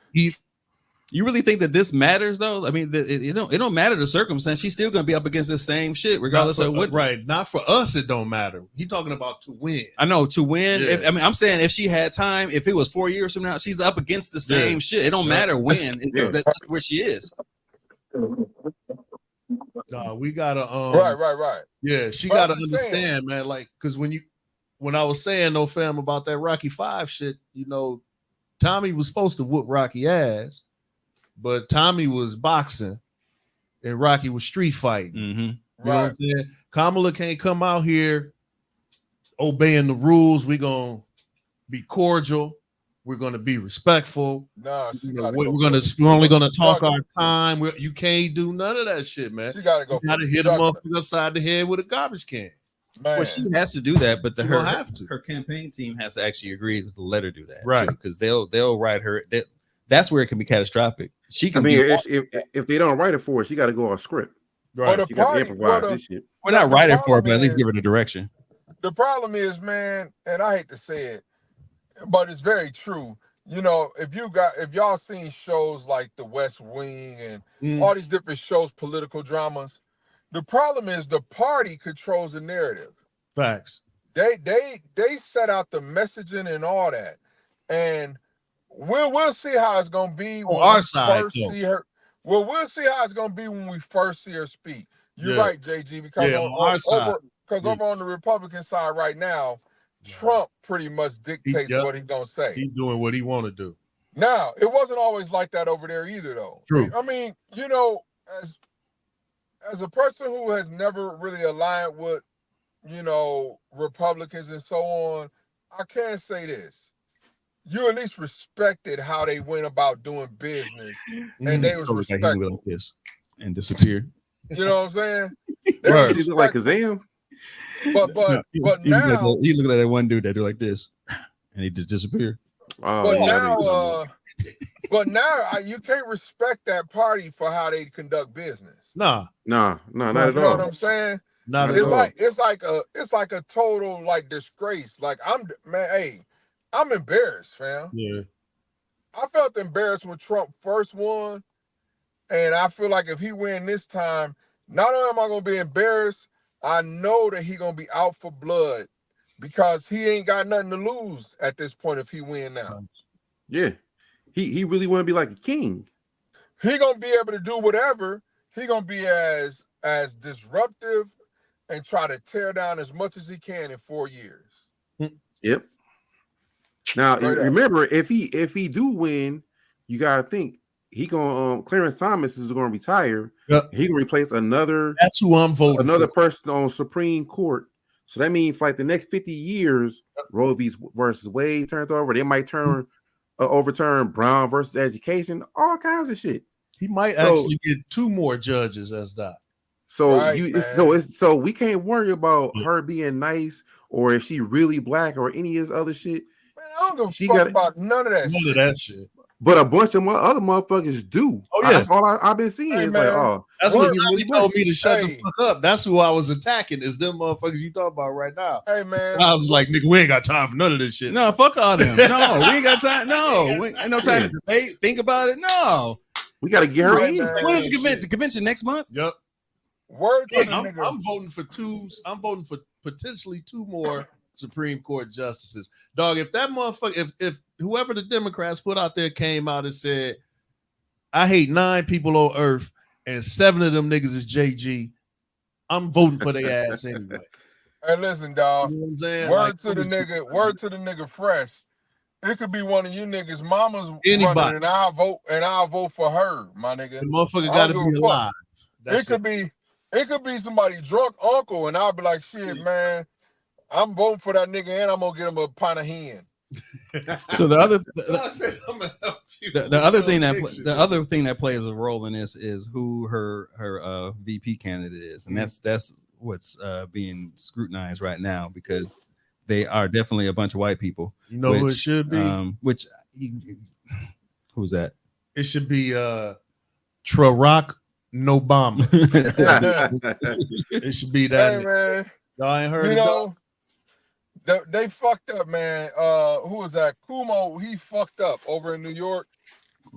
S5: you really think that this matters, though? I mean, it don't matter the circumstance. She's still going to be up against the same shit, regardless of what.
S6: Right. Not for us, it don't matter. He talking about to win.
S5: I know, to win.
S6: Yeah.
S5: I'm saying if she had time, if it was 4 years from now, she's up against the same shit. It don't matter when. That's where she is.
S6: We gotta
S13: right.
S6: Yeah, she gotta understand, man. Like, because when I was saying no fam about that Rocky Five shit, you know, Tommy was supposed to whoop Rocky ass, but Tommy was boxing and Rocky was street fighting. You know what I'm saying? Kamala can't come out here obeying the rules. We're gonna be cordial. We're gonna be respectful.
S13: Nah,
S6: we're only gonna talk our time. You can't do none of that shit, man.
S13: She gotta go.
S6: You gotta hit a motherfucker upside the head with a garbage can.
S13: Man.
S5: Well, she has to do that, but her campaign team has to actually agree to let her do that,
S6: right?
S5: Because they'll write her. That's where it can be catastrophic. She can.
S10: If they don't write it for her, she got to go off script.
S13: Right.
S10: She got to improvise this shit.
S5: We're not writing for her, but at least give her the direction.
S13: The problem is, man, and I hate to say it, but it's very true. You know, if y'all seen shows like The West Wing and all these different shows, political dramas, the problem is the party controls the narrative.
S6: Facts.
S13: They set out the messaging and all that. And we'll see how it's gonna be
S6: On
S13: when
S6: our
S13: we
S6: side,
S13: first
S6: though.
S13: see her. Well, we'll see how it's gonna be when we first see her speak. You're
S6: Yeah.
S13: right, JG, because
S6: Yeah, on our side. Yeah.
S13: over on the Republican side right now, Trump pretty much dictates what he's gonna say.
S6: He's doing what he want to do.
S13: Now, it wasn't always like that over there either, though.
S6: True.
S13: I mean, you know, as a person who has never really aligned with, you know, Republicans and so on, I can say this. You at least respected how they went about doing business, and they was
S5: So like he
S13: respectful.
S5: went like this and disappeared.
S13: You know what I'm saying?
S10: Right. He look like Kazam.
S13: But
S5: he
S13: now
S5: looked like that one dude that do like this, and he just disappeared.
S13: But now you can't respect that party for how they conduct business.
S6: Nah,
S10: not at
S13: You
S10: all.
S13: know what I'm saying?
S6: Not at
S13: It's
S6: all.
S13: it's like a total like disgrace. Like I'm embarrassed, fam.
S6: Yeah.
S13: I felt embarrassed when Trump first won, and I feel like if he win this time, not only am I gonna be embarrassed, I know that he gonna be out for blood because he ain't got nothing to lose at this point if he win now.
S10: Yeah, he really want to be like a king.
S13: He gonna be able to do whatever. He gonna be as disruptive and try to tear down as much as he can in 4 years.
S10: Yep. Now
S13: Straight up.
S10: remember, if he do win, you gotta think he gonna Clarence Thomas is gonna retire.
S6: Yep.
S10: He can replace another.
S6: That's who I'm voting.
S10: Another
S6: for.
S10: person on Supreme Court. So that means for like the next 50 years, Roe v. versus Wade turned over. They might overturn Brown versus education, all kinds of shit.
S6: He might actually get 2 more judges as that.
S10: So
S13: Right,
S10: so we can't worry about her being nice or if she really black or any of this other shit.
S13: Man, I don't give a fuck about none of that
S6: None
S13: shit.
S6: of that shit.
S10: But a bunch of other motherfuckers do.
S6: Oh, yeah.
S10: That's all I've been seeing.
S13: Hey,
S10: it's
S13: man.
S10: like, oh,
S6: That's what he
S10: black.
S6: told me to shut
S13: Hey.
S6: the fuck up. That's who I was attacking. Is them motherfuckers you talking about right now?
S13: Hey man,
S6: I was like, nigga, we ain't got time for none of this shit.
S5: No, fuck all them. No, we ain't got time. No, we ain't no time to debate. Think about it. No,
S10: we got to get her
S13: Right,
S10: in.
S13: man.
S5: when is the convention next month?
S6: Yep.
S13: word to the
S6: I'm
S13: nigga.
S6: voting for 2. I'm voting for potentially 2 more Supreme Court justices. Dog, if that motherfucker, if whoever the Democrats put out there came out and said, I hate 9 people on earth and 7 of them niggas is JG, I'm voting for their ass anyway.
S13: Hey, listen, dog.
S6: You know what I'm saying?
S13: Word
S6: Like,
S13: to the nigga. Word to the nigga. Fresh. It could be one of you niggas' mamas
S6: Anybody.
S13: running, and I'll vote for her, my nigga.
S6: The motherfucker
S13: I
S6: got to
S13: don't
S6: be
S13: give a fuck.
S6: alive. That's
S13: It could be somebody drunk uncle, and I'll be like, shit, man, I'm voting for that nigga, and I'm gonna get him a pint of hen.
S5: So the other
S6: I said, I'm gonna help you.
S5: the other thing that plays a role in this is who her VP candidate is, and that's what's being scrutinized right now because they are definitely a bunch of white people.
S6: You know who it should be?
S5: Who's that?
S6: It should be Barack Obama. It should be that.
S13: Hey, man,
S6: Y'all ain't heard
S13: you
S6: of
S13: know, they fucked up, man. Who was that? Cuomo, he fucked up over in New York.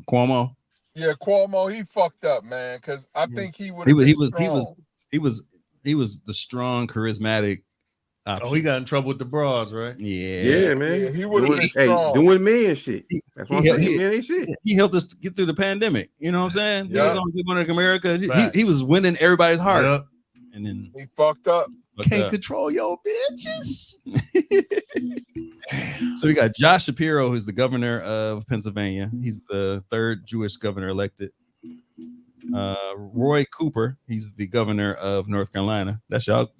S5: Cuomo.
S13: Yeah, Cuomo, he fucked up, man, because I think he would.
S5: He was the strong, charismatic option.
S6: Oh, he got in trouble with the broads, right?
S10: Yeah, man.
S13: Yeah, he would have been
S10: Hey,
S13: strong.
S10: doing man shit. That's what I'm saying. Man ain't shit.
S5: He helped us get through the pandemic. You know what I'm saying?
S13: Yeah.
S5: He was on Good Morning America.
S6: Facts.
S5: He was winning everybody's heart.
S6: Yep.
S5: And then
S13: He fucked up.
S6: Can't control your bitches.
S5: So we got Josh Shapiro, who's the governor of Pennsylvania. He's the 3rd Jewish governor elected. Roy Cooper, he's the governor of North Carolina. That's y'all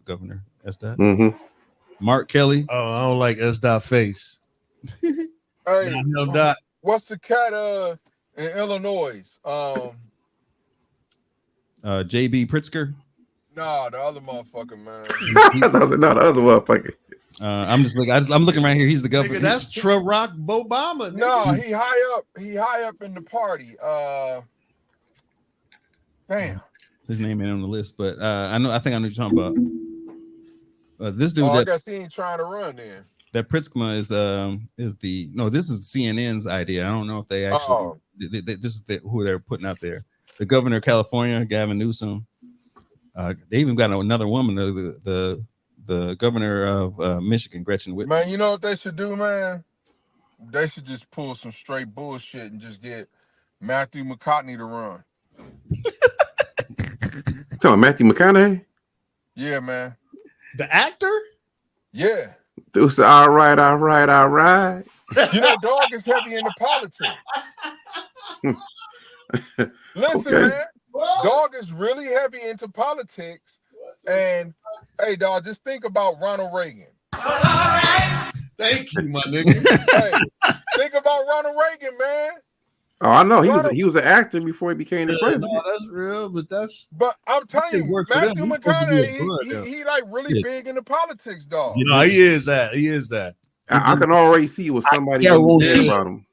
S5: governor. That's that.
S10: Mm-hmm.
S5: Mark Kelly.
S6: Oh, I don't like S. Dot face.
S13: Hey,
S6: No, Dot.
S13: what's the cat in Illinois?
S5: JB Pritzker.
S13: Nah, the other motherfucker, man.
S10: That was not the other motherfucker.
S5: I'm looking right here. He's the governor.
S6: Nigga, that's Barack Obama.
S13: No, he high up in the party. Damn.
S5: His name ain't on the list, but I think I know what you're talking about. This dude
S13: I guess he ain't trying to run then.
S5: that Pritzker this is CNN's idea. I don't know if they actually this is who they're putting out there. The governor of California, Gavin Newsom. They even got another woman, the governor of Michigan, Gretchen Whitmer.
S13: Man, you know what they should do, man? they should just pull some straight bullshit and just get Matthew McConaughey to run.
S10: Talking Matthew McConaughey?
S13: Yeah, man.
S6: The actor?
S13: Yeah.
S10: Dude said, all right.
S13: You know, dog is heavy into politics. Listen,
S10: Okay.
S13: man. Dog is really heavy into politics. And hey, dog, just think about Ronald Reagan.
S6: Thank you, my nigga.
S13: Hey, think about Ronald Reagan, man.
S10: Oh, I know. He was an actor before he became the president.
S6: No, that's real,
S13: but I'm telling you, Matthew McConaughey, he like really
S6: Yeah.
S13: big into politics, dog.
S6: You know, he is that.
S10: I can already see with somebody about him.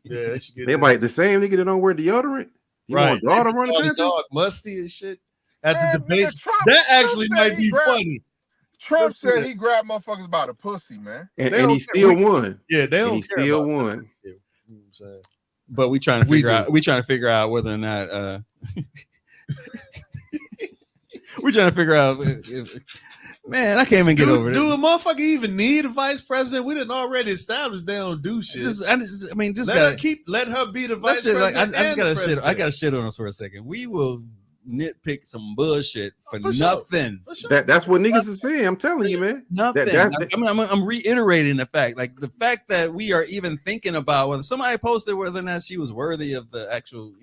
S6: Yeah,
S10: they like the same nigga that don't wear deodorant. You want dog to run the country?
S6: Dog musty and shit. At
S13: Man,
S6: the debates,
S13: Trump,
S6: that actually
S13: Trump
S6: might be funny.
S13: Trump said he grabbed motherfuckers by the pussy, man.
S10: And he still won.
S6: Yeah, they don't.
S10: He still won.
S6: You know what I'm saying?
S5: But we trying to figure out whether or not we're trying to figure out man, I can't even get over it.
S6: Do a motherfucker even need a vice president? We didn't already establish they don't do shit. Let her be the vice president.
S5: I gotta shit on us for a second. We will nitpick some bullshit for nothing.
S6: Sure.
S10: That's what niggas are saying. I'm telling you, man.
S5: Nothing. I'm reiterating the fact that we are even thinking about whether somebody posted whether or not she was worthy of the actual,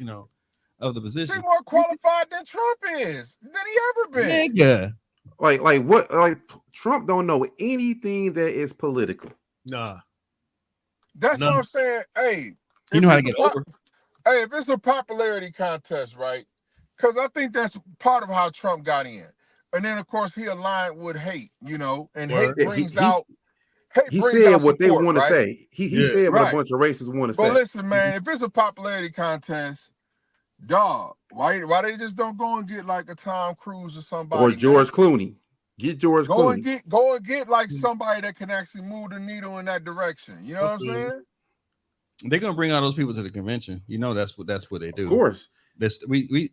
S5: of the position.
S13: She's more qualified than Trump is. Than he ever been.
S5: Nigga.
S10: Like what? Like Trump don't know anything that is political.
S6: Nah.
S13: That's what I'm saying. Hey,
S5: you know how to get over.
S13: Hey, if it's a popularity contest, right? Because I think that's part of how Trump got in. And then, of course, he aligned with hate, and hate brings out.
S10: He said what they want to say. He said what a bunch of racists want to say.
S13: But listen, man, if it's a popularity contest, dog, why they just don't go and get like a Tom Cruise or somebody?
S10: Or George Clooney. Get George Clooney.
S13: Go and get like somebody that can actually move the needle in that direction. You know what I'm saying?
S5: They're gonna bring all those people to the convention. That's what they do.
S10: Of course.
S5: We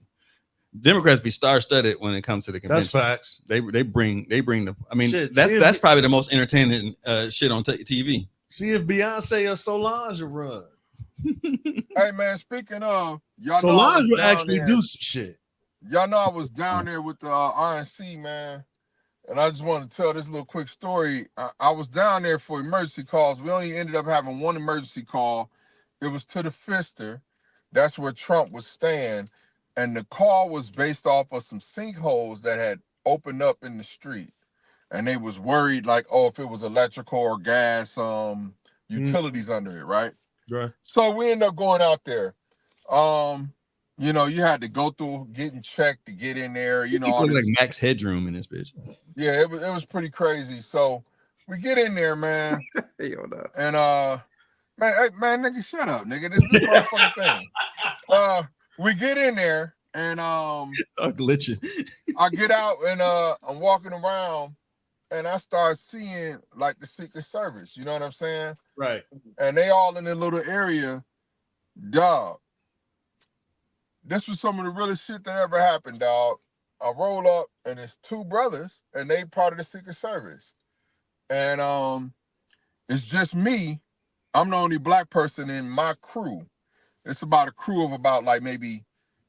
S5: Democrats be star-studded when it comes to the convention.
S6: That's facts.
S5: They bring the. I mean, that's probably the most entertaining shit on TV.
S6: See if Beyonce or Solange will run.
S13: Hey man, speaking of, y'all
S6: Solange will actually do some shit.
S13: Y'all know I was down there with the RNC, man, and I just want to tell this little quick story. I was down there for emergency calls. We only ended up having one emergency call. It was to the Pfister. That's where Trump was staying. And the call was based off of some sinkholes that had opened up in the street. And they was worried, like, if it was electrical or gas utilities under it, right?
S6: Right.
S13: So we ended up going out there. You had to go through getting checked to get in there.
S5: It looked like max headroom in this bitch.
S13: Yeah, it was pretty crazy. So we get in there, man. And man, nigga, shut up, nigga. This is the motherfucking thing. We get in there and
S5: I'm glitching.
S13: I get out and I'm walking around and I start seeing like the Secret Service, you know what I'm saying?
S6: Right.
S13: And they all in their little area. Dog. This was some of the realest shit that ever happened, dog. I roll up and it's two brothers and they part of the Secret Service. And it's just me. I'm the only black person in my crew. It's about a crew of about like maybe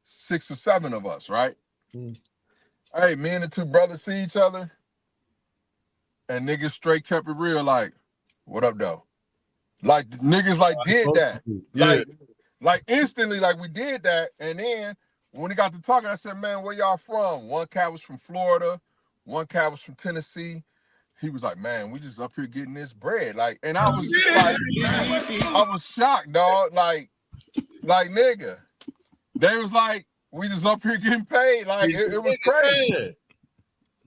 S13: 6 or 7 of us, right? Hey, me and the two brothers see each other, and niggas straight kept it real, like, what up, though? Like niggas like did that.
S6: Yeah.
S13: Like instantly, like we did that. And then when we got to talking, I said, man, where y'all from? One cat was from Florida, one cat was from Tennessee. He was like, man, we just up here getting this bread. Like, and I was just like, I was shocked, dog. Like nigga, they was like, we just up here getting paid. Like it was crazy.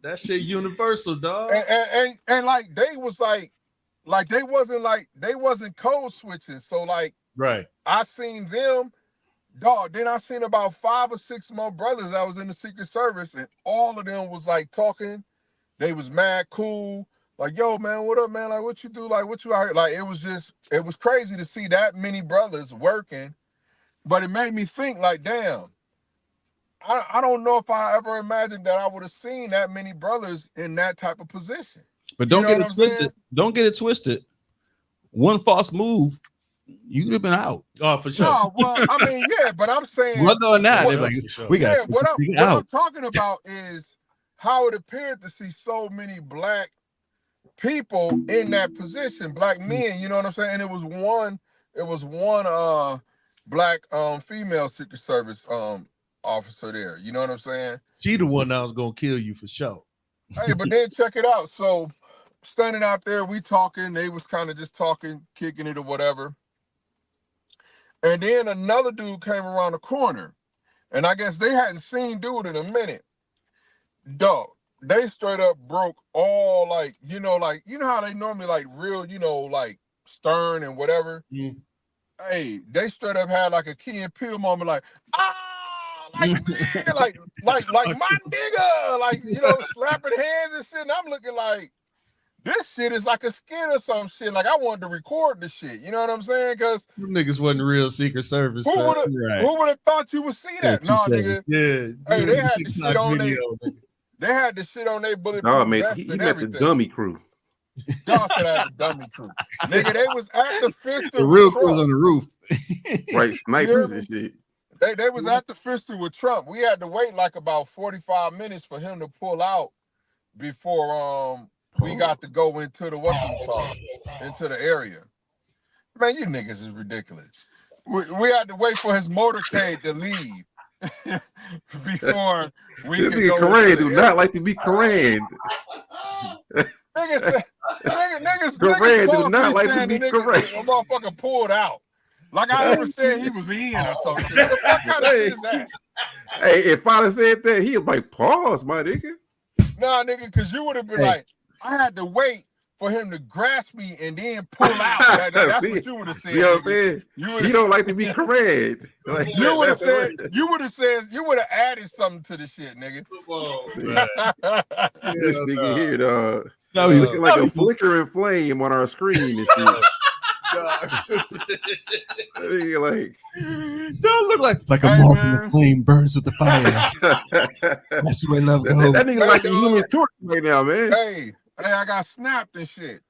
S6: That shit universal, dog.
S13: And like they was like they wasn't code switching. So like,
S6: right.
S13: I seen them, dog. Then I seen about 5 or 6 more brothers that was in the Secret Service, and all of them was like talking. They was mad cool. Like, yo, man, what up, man? Like, what you do? Like, what you out here? Like, it was crazy to see that many brothers working. But it made me think, like, damn, I don't know if I ever imagined that I would have seen that many brothers in that type of position.
S5: But don't get it twisted. Don't get it twisted. one false move, you'd have been out.
S6: Oh, for sure.
S13: No, well, I mean, yeah, but I'm saying
S5: Whether or not,
S6: For
S5: they're like,
S6: sure.
S5: we got
S13: yeah, what I'm
S5: out.
S13: talking about is how it appeared to see so many black people in that position, black men, you know what I'm saying? And it was one black female Secret Service officer there. You know what I'm saying?
S6: She the one that was gonna kill you for sure.
S13: Hey, but then check it out. So standing out there, we talking, they was kind of just talking, kicking it or whatever. And then another dude came around the corner. And I guess they hadn't seen dude in a minute. Dog, they straight up broke all like, you know how they normally like real, like stern and whatever. Hey, they straight up had like a Key and Peele moment, like, like man, like my nigga, like, slapping hands and shit. And I'm looking like, this shit is like a skit or some shit. Like I wanted to record the shit. You know what I'm saying? Because
S6: them niggas wasn't real Secret Service.
S13: who would have thought you would see that? Nah, nigga.
S6: Yeah.
S13: Hey, they had the shit on their. They had the shit on their bulletproof
S10: Oh man,
S13: vest
S10: he
S13: and
S10: met
S13: everything.
S10: the dummy crew.
S13: Y'all said I had the dummy crew. Nigga, they was at the Fister.
S5: The real crew was on the roof.
S10: Right, snipers and shit.
S13: They was at the Fister with Trump. We had to wait like about 45 minutes for him to pull out before we got to go into the into the area. Man, you niggas is ridiculous. We had to wait for his motorcade to leave before we could go.
S10: Koran do not like to be Koran.
S13: Niggas
S10: Koran do not like to be Koran.
S13: A motherfucker pulled out. Like I never said he was in or something. What the fuck kind of shit is that?
S10: Hey, if I said that, he was like, pause, my nigga.
S13: Nah, nigga, because you would have been like, I had to wait for him to grasp me and then pull out. That's what you would have said.
S10: You know what I'm saying? You don't like to be correct. Like,
S13: you would have said, you would have added something to the shit, nigga.
S10: This nigga here, dog. He's looking like a flickering flame on our screen and shit. Like,
S5: don't look like a moth in the flame burns with the fire. That's the way love goes.
S10: That nigga like the Human Torch right now, man.
S13: Hey, I got snapped and shit.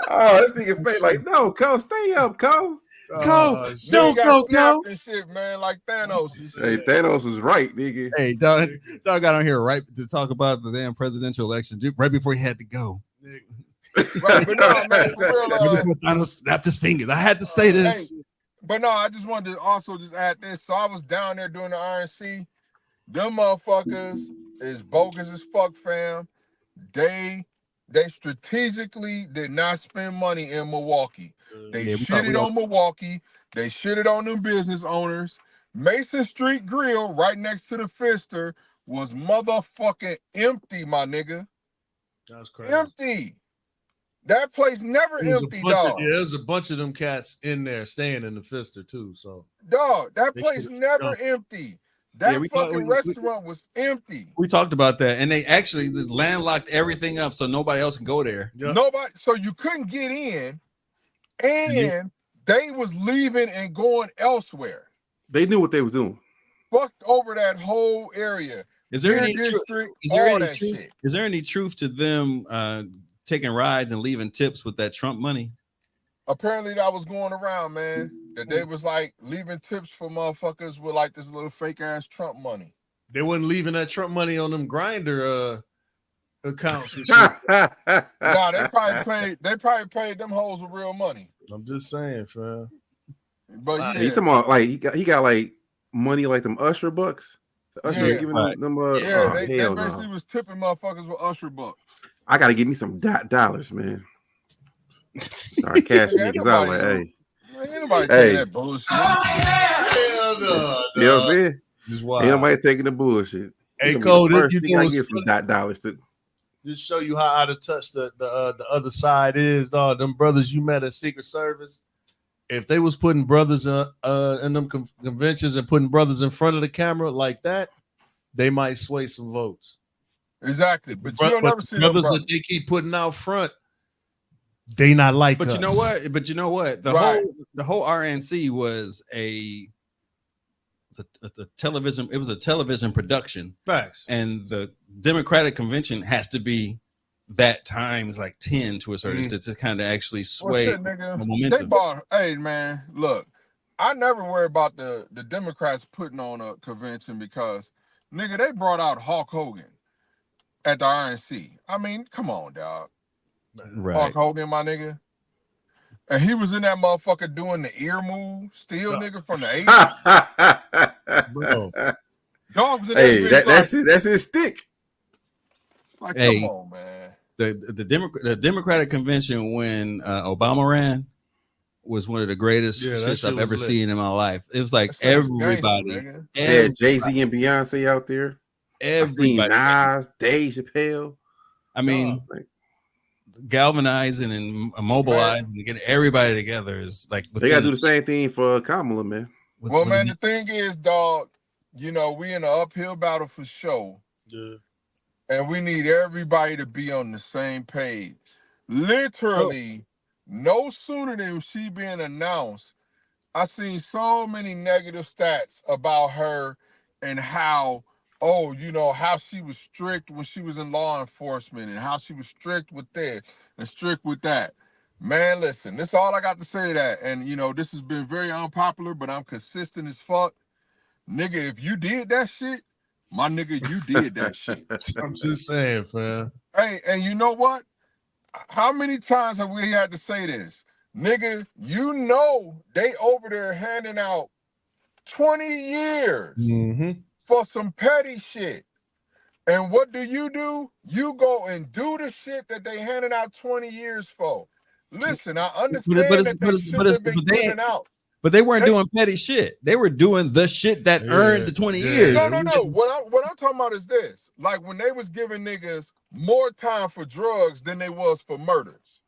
S13: Oh,
S10: this nigga face like, no, Cole, stay up, Cole.
S5: Cole, don't go, Cole.
S13: And shit, man, like Thanos.
S10: Hey, Thanos was right, nigga.
S5: Hey, dog got on here right to talk about the damn presidential election right before he had to go.
S13: Right, but no, man, for real,
S5: Thanos snapped his fingers. I had to say this.
S13: Hey, but no, I just wanted to also just add this. So I was down there doing the RNC. Them motherfuckers is bogus as fuck, fam. They strategically did not spend money in Milwaukee. They shitted on Milwaukee. They shitted on them business owners. Mason Street Grill, right next to the Fister, was motherfucking empty, my nigga.
S6: That's crazy.
S13: Empty. That place never empty, dog.
S6: There's a bunch of them cats in there staying in the Fister too. So,
S13: dog, that place never empty. That fucking restaurant was empty.
S5: We talked about that, and they actually landlocked everything up so nobody else can go there.
S13: Nobody, so you couldn't get in, and they was leaving and going elsewhere.
S10: They knew what they was doing.
S13: Fucked over that whole area.
S5: Is there any truth? Is there any truth to them taking rides and leaving tips with that Trump money?
S13: Apparently that was going around, man. That they was like leaving tips for motherfuckers with like this little fake ass Trump money.
S6: They wasn't leaving that Trump money on them Grindr accounts and shit.
S13: Nah, they probably paid them hoes with real money.
S6: I'm just saying, fam.
S13: But yeah,
S10: you talking about like he got like money like them Usher bucks. The Usher giving them
S13: they basically was tipping motherfuckers with Usher bucks.
S10: I gotta give me some dollars, man. Start cashing niggas out like, hey.
S13: Ain't nobody taking that bullshit.
S6: Hell no.
S10: You know what I'm saying?
S6: Just wild.
S10: Ain't nobody taking the bullshit.
S6: Hey, Cole, this you
S10: gotta give some dollars to
S6: just show you how out of touch the other side is, dog. Them brothers you met at Secret Service, if they was putting brothers in them conventions and putting brothers in front of the camera like that, they might sway some votes.
S13: Exactly, but you don't never see
S6: brothers that they keep putting out front. They not like us.
S5: You know what? But you know what? The whole RNC was a television. It was a television production.
S6: Facts.
S5: And the Democratic convention has to be that times like 10 to a certain extent to kind of actually sway
S13: shit, nigga.
S5: the momentum.
S13: Hey, man, look, I never worry about the Democrats putting on a convention because, nigga, they brought out Hulk Hogan at the RNC. I mean, come on, dog.
S5: Right.
S13: Hulk Hogan, my nigga. And he was in that motherfucker doing the ear move, still, nigga, from the 80s.
S6: Bro.
S13: Dog was in
S10: Hey,
S13: that
S10: that's his stick.
S13: Like,
S5: Hey,
S13: come on, man.
S5: The Democratic convention when Obama ran was one of the greatest shits I've ever seen in my life. It was like everybody.
S10: Yeah, Jay-Z and Beyonce out there.
S5: Everybody.
S10: I seen Nas, Dave Chappelle.
S5: I mean, galvanizing and mobilizing and getting everybody together is like
S10: they gotta do the same thing for Kamala, man.
S13: Well, man, the thing is, dog, you know, we in an uphill battle for sure.
S6: Yeah.
S13: And we need everybody to be on the same page. Literally, no sooner than she being announced, I seen so many negative stats about her and how, you know, how she was strict when she was in law enforcement and how she was strict with this and strict with that. Man, listen, this is all I got to say to that. And, you know, this has been very unpopular, but I'm consistent as fuck. Nigga, if you did that shit, my nigga, you did that shit.
S6: I'm just saying, fam.
S13: Hey, and you know what? How many times have we had to say this? Nigga, you know they over there handing out 20 years for some petty shit. And what do? You go and do the shit that they handed out 20 years for. Listen, I understand that they should have been giving out.
S5: But they weren't doing petty shit. They were doing the shit that earned the 20 years.
S13: No. What I'm talking about is this. Like when they was giving niggas more time for drugs than they was for murders.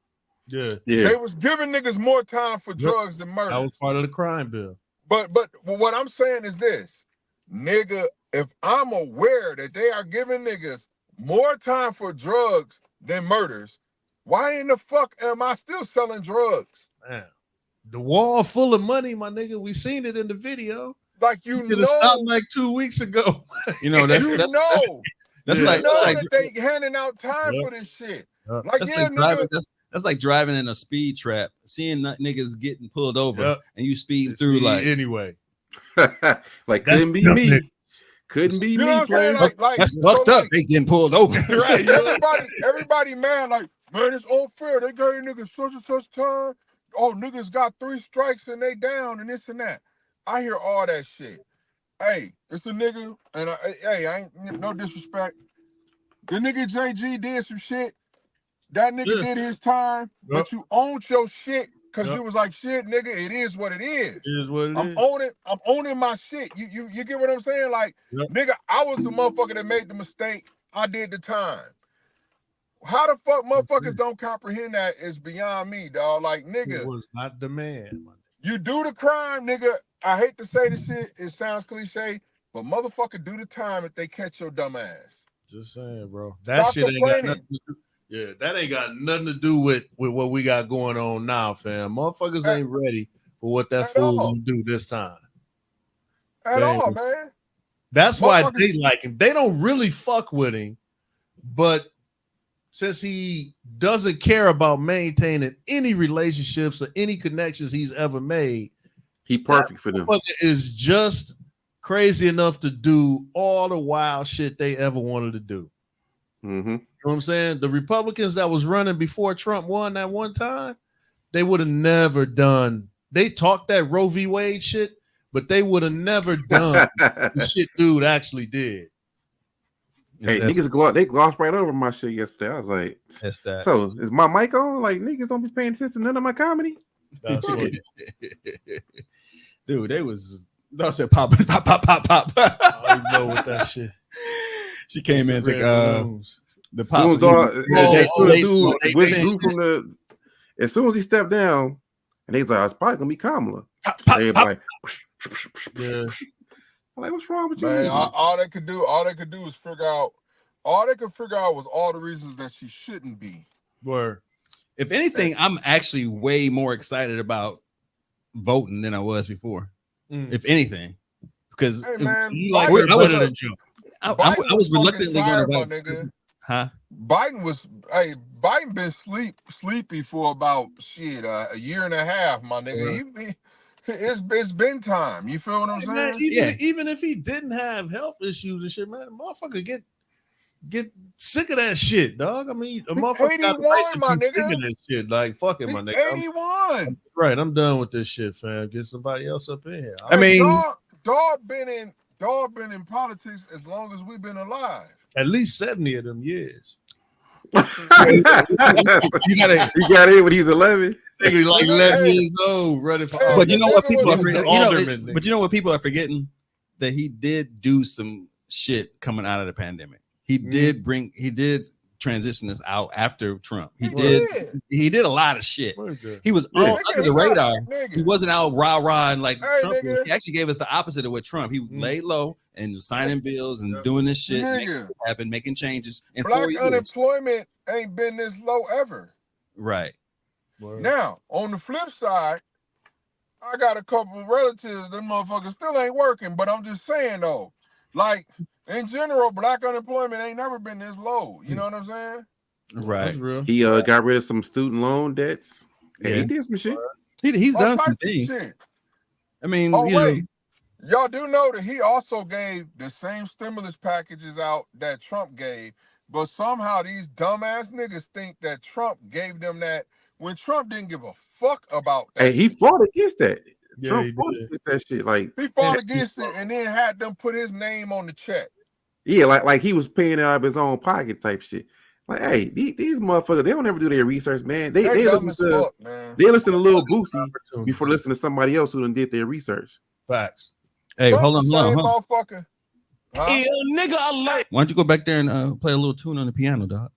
S6: Yeah.
S13: They was giving niggas more time for drugs than murders.
S6: That was part of the crime bill.
S13: But what I'm saying is this. Nigga, if I'm aware that they are giving niggas more time for drugs than murders, why in the fuck am I still selling drugs?
S6: Man. The wall full of money, my nigga. We seen it in the video.
S13: Like you
S6: could have stopped like 2 weeks ago.
S5: You know, that's like
S13: that they handing out time for this shit. Like
S5: that's like driving in a speed trap, seeing niggas getting pulled over and you speeding through like
S6: anyway.
S10: Like couldn't be me. Couldn't be me, player.
S13: Like,
S5: that's fucked up. They getting pulled over.
S13: Right. Everybody mad, like, man, it's unfair. They gave niggas such and such time. Oh, niggas got 3 strikes and they down and this and that. I hear all that shit. Hey, it's a nigga, and I ain't no disrespect. The nigga JG did some shit. That nigga did his time, but you owned your shit because you was like, shit, nigga, it is what it is.
S6: It is what it
S13: is. I'm owning my shit. You get what I'm saying? Like, nigga, I was the motherfucker that made the mistake. I did the time. How the fuck motherfuckers don't comprehend that is beyond me, dog. Like, nigga.
S6: It was not the man.
S13: You do the crime, nigga. I hate to say the shit. It sounds cliche, but motherfucker do the time if they catch your dumb ass.
S6: Just saying, bro. That shit ain't got nothing to do. Yeah, that ain't got nothing to do with what we got going on now, fam. Motherfuckers ain't ready for what that fool gonna do this time.
S13: At all, man.
S6: That's why they like him. They don't really fuck with him, but since he doesn't care about maintaining any relationships or any connections he's ever made,
S10: he perfect for them.
S6: Is just crazy enough to do all the wild shit they ever wanted to do.
S10: Mm-hmm.
S6: You know what I'm saying? The Republicans that was running before Trump won that one time, they would have never done. They talked that Roe v. Wade shit, but they would have never done the shit dude actually did.
S10: Hey, niggas they glossed right over my shit yesterday. I was like, so is my mic on? Like, niggas don't be paying attention to none of my comedy.
S6: That's funny.
S5: Dude, they said pop.
S6: I don't even know what that shit.
S5: She came in and said, the pop.
S10: As soon as he stepped down, and he's like, it's probably gonna be Kamala. Everybody, I'm like, what's wrong with you?
S13: Man, all they could do is figure out. All they could figure out was all the reasons that she shouldn't be.
S6: Word.
S5: If anything, I'm actually way more excited about voting than I was before. If anything, because
S13: hey, man,
S5: I was reluctantly going to vote. Huh?
S13: Biden been sleepy for about a year and a half, my nigga. It's been time. You feel what I'm saying?
S6: Man, even if he didn't have health issues and shit, man, the motherfucker get sick of that shit, dog. I mean, a motherfucker got the right to
S13: my
S6: be sick
S13: nigga.
S6: of that shit. Like, fuck it, my nigga.
S13: 81.
S6: I'm done with this shit, fam. Get somebody else up in here.
S5: I mean,
S13: dog been in politics as long as we've been alive.
S6: At least 70 of them years.
S5: you got it when he's 11.
S6: Nigga, like 11 years old, running for
S5: But you know what people are
S6: forgetting?
S5: But you know what people are forgetting? That he did do some shit coming out of the pandemic. He did transition us out after Trump. He did a lot of shit. He was under the radar. He wasn't out rah and like Trump. He actually gave us the opposite of what Trump. He laid low and was signing bills and doing this shit, making changes. And
S13: Black unemployment ain't been this low ever.
S5: Right.
S13: Now, on the flip side, I got a couple of relatives, them motherfuckers still ain't working, but I'm just saying though, like in general, black unemployment ain't never been this low. You know what I'm saying?
S5: Right.
S10: He got rid of some student loan debts. And he did some shit.
S5: He's done some things. I mean,
S13: y'all do know that he also gave the same stimulus packages out that Trump gave, but somehow these dumbass niggas think that Trump gave them that when Trump didn't give a fuck about that.
S10: Hey, he fought against that.
S6: Yeah,
S10: Trump fought against that shit. Like
S13: he fought against it and then had them put his name on the check.
S10: Yeah, like he was paying it out of his own pocket type shit. Like, hey, these motherfuckers, they don't ever do their research, man. They listen to Lil Boosie before listening to somebody else who done did their research.
S6: Facts.
S5: Hey, hold on.
S13: Motherfucker.
S5: Why don't you go back there and play a little tune on the piano, dog?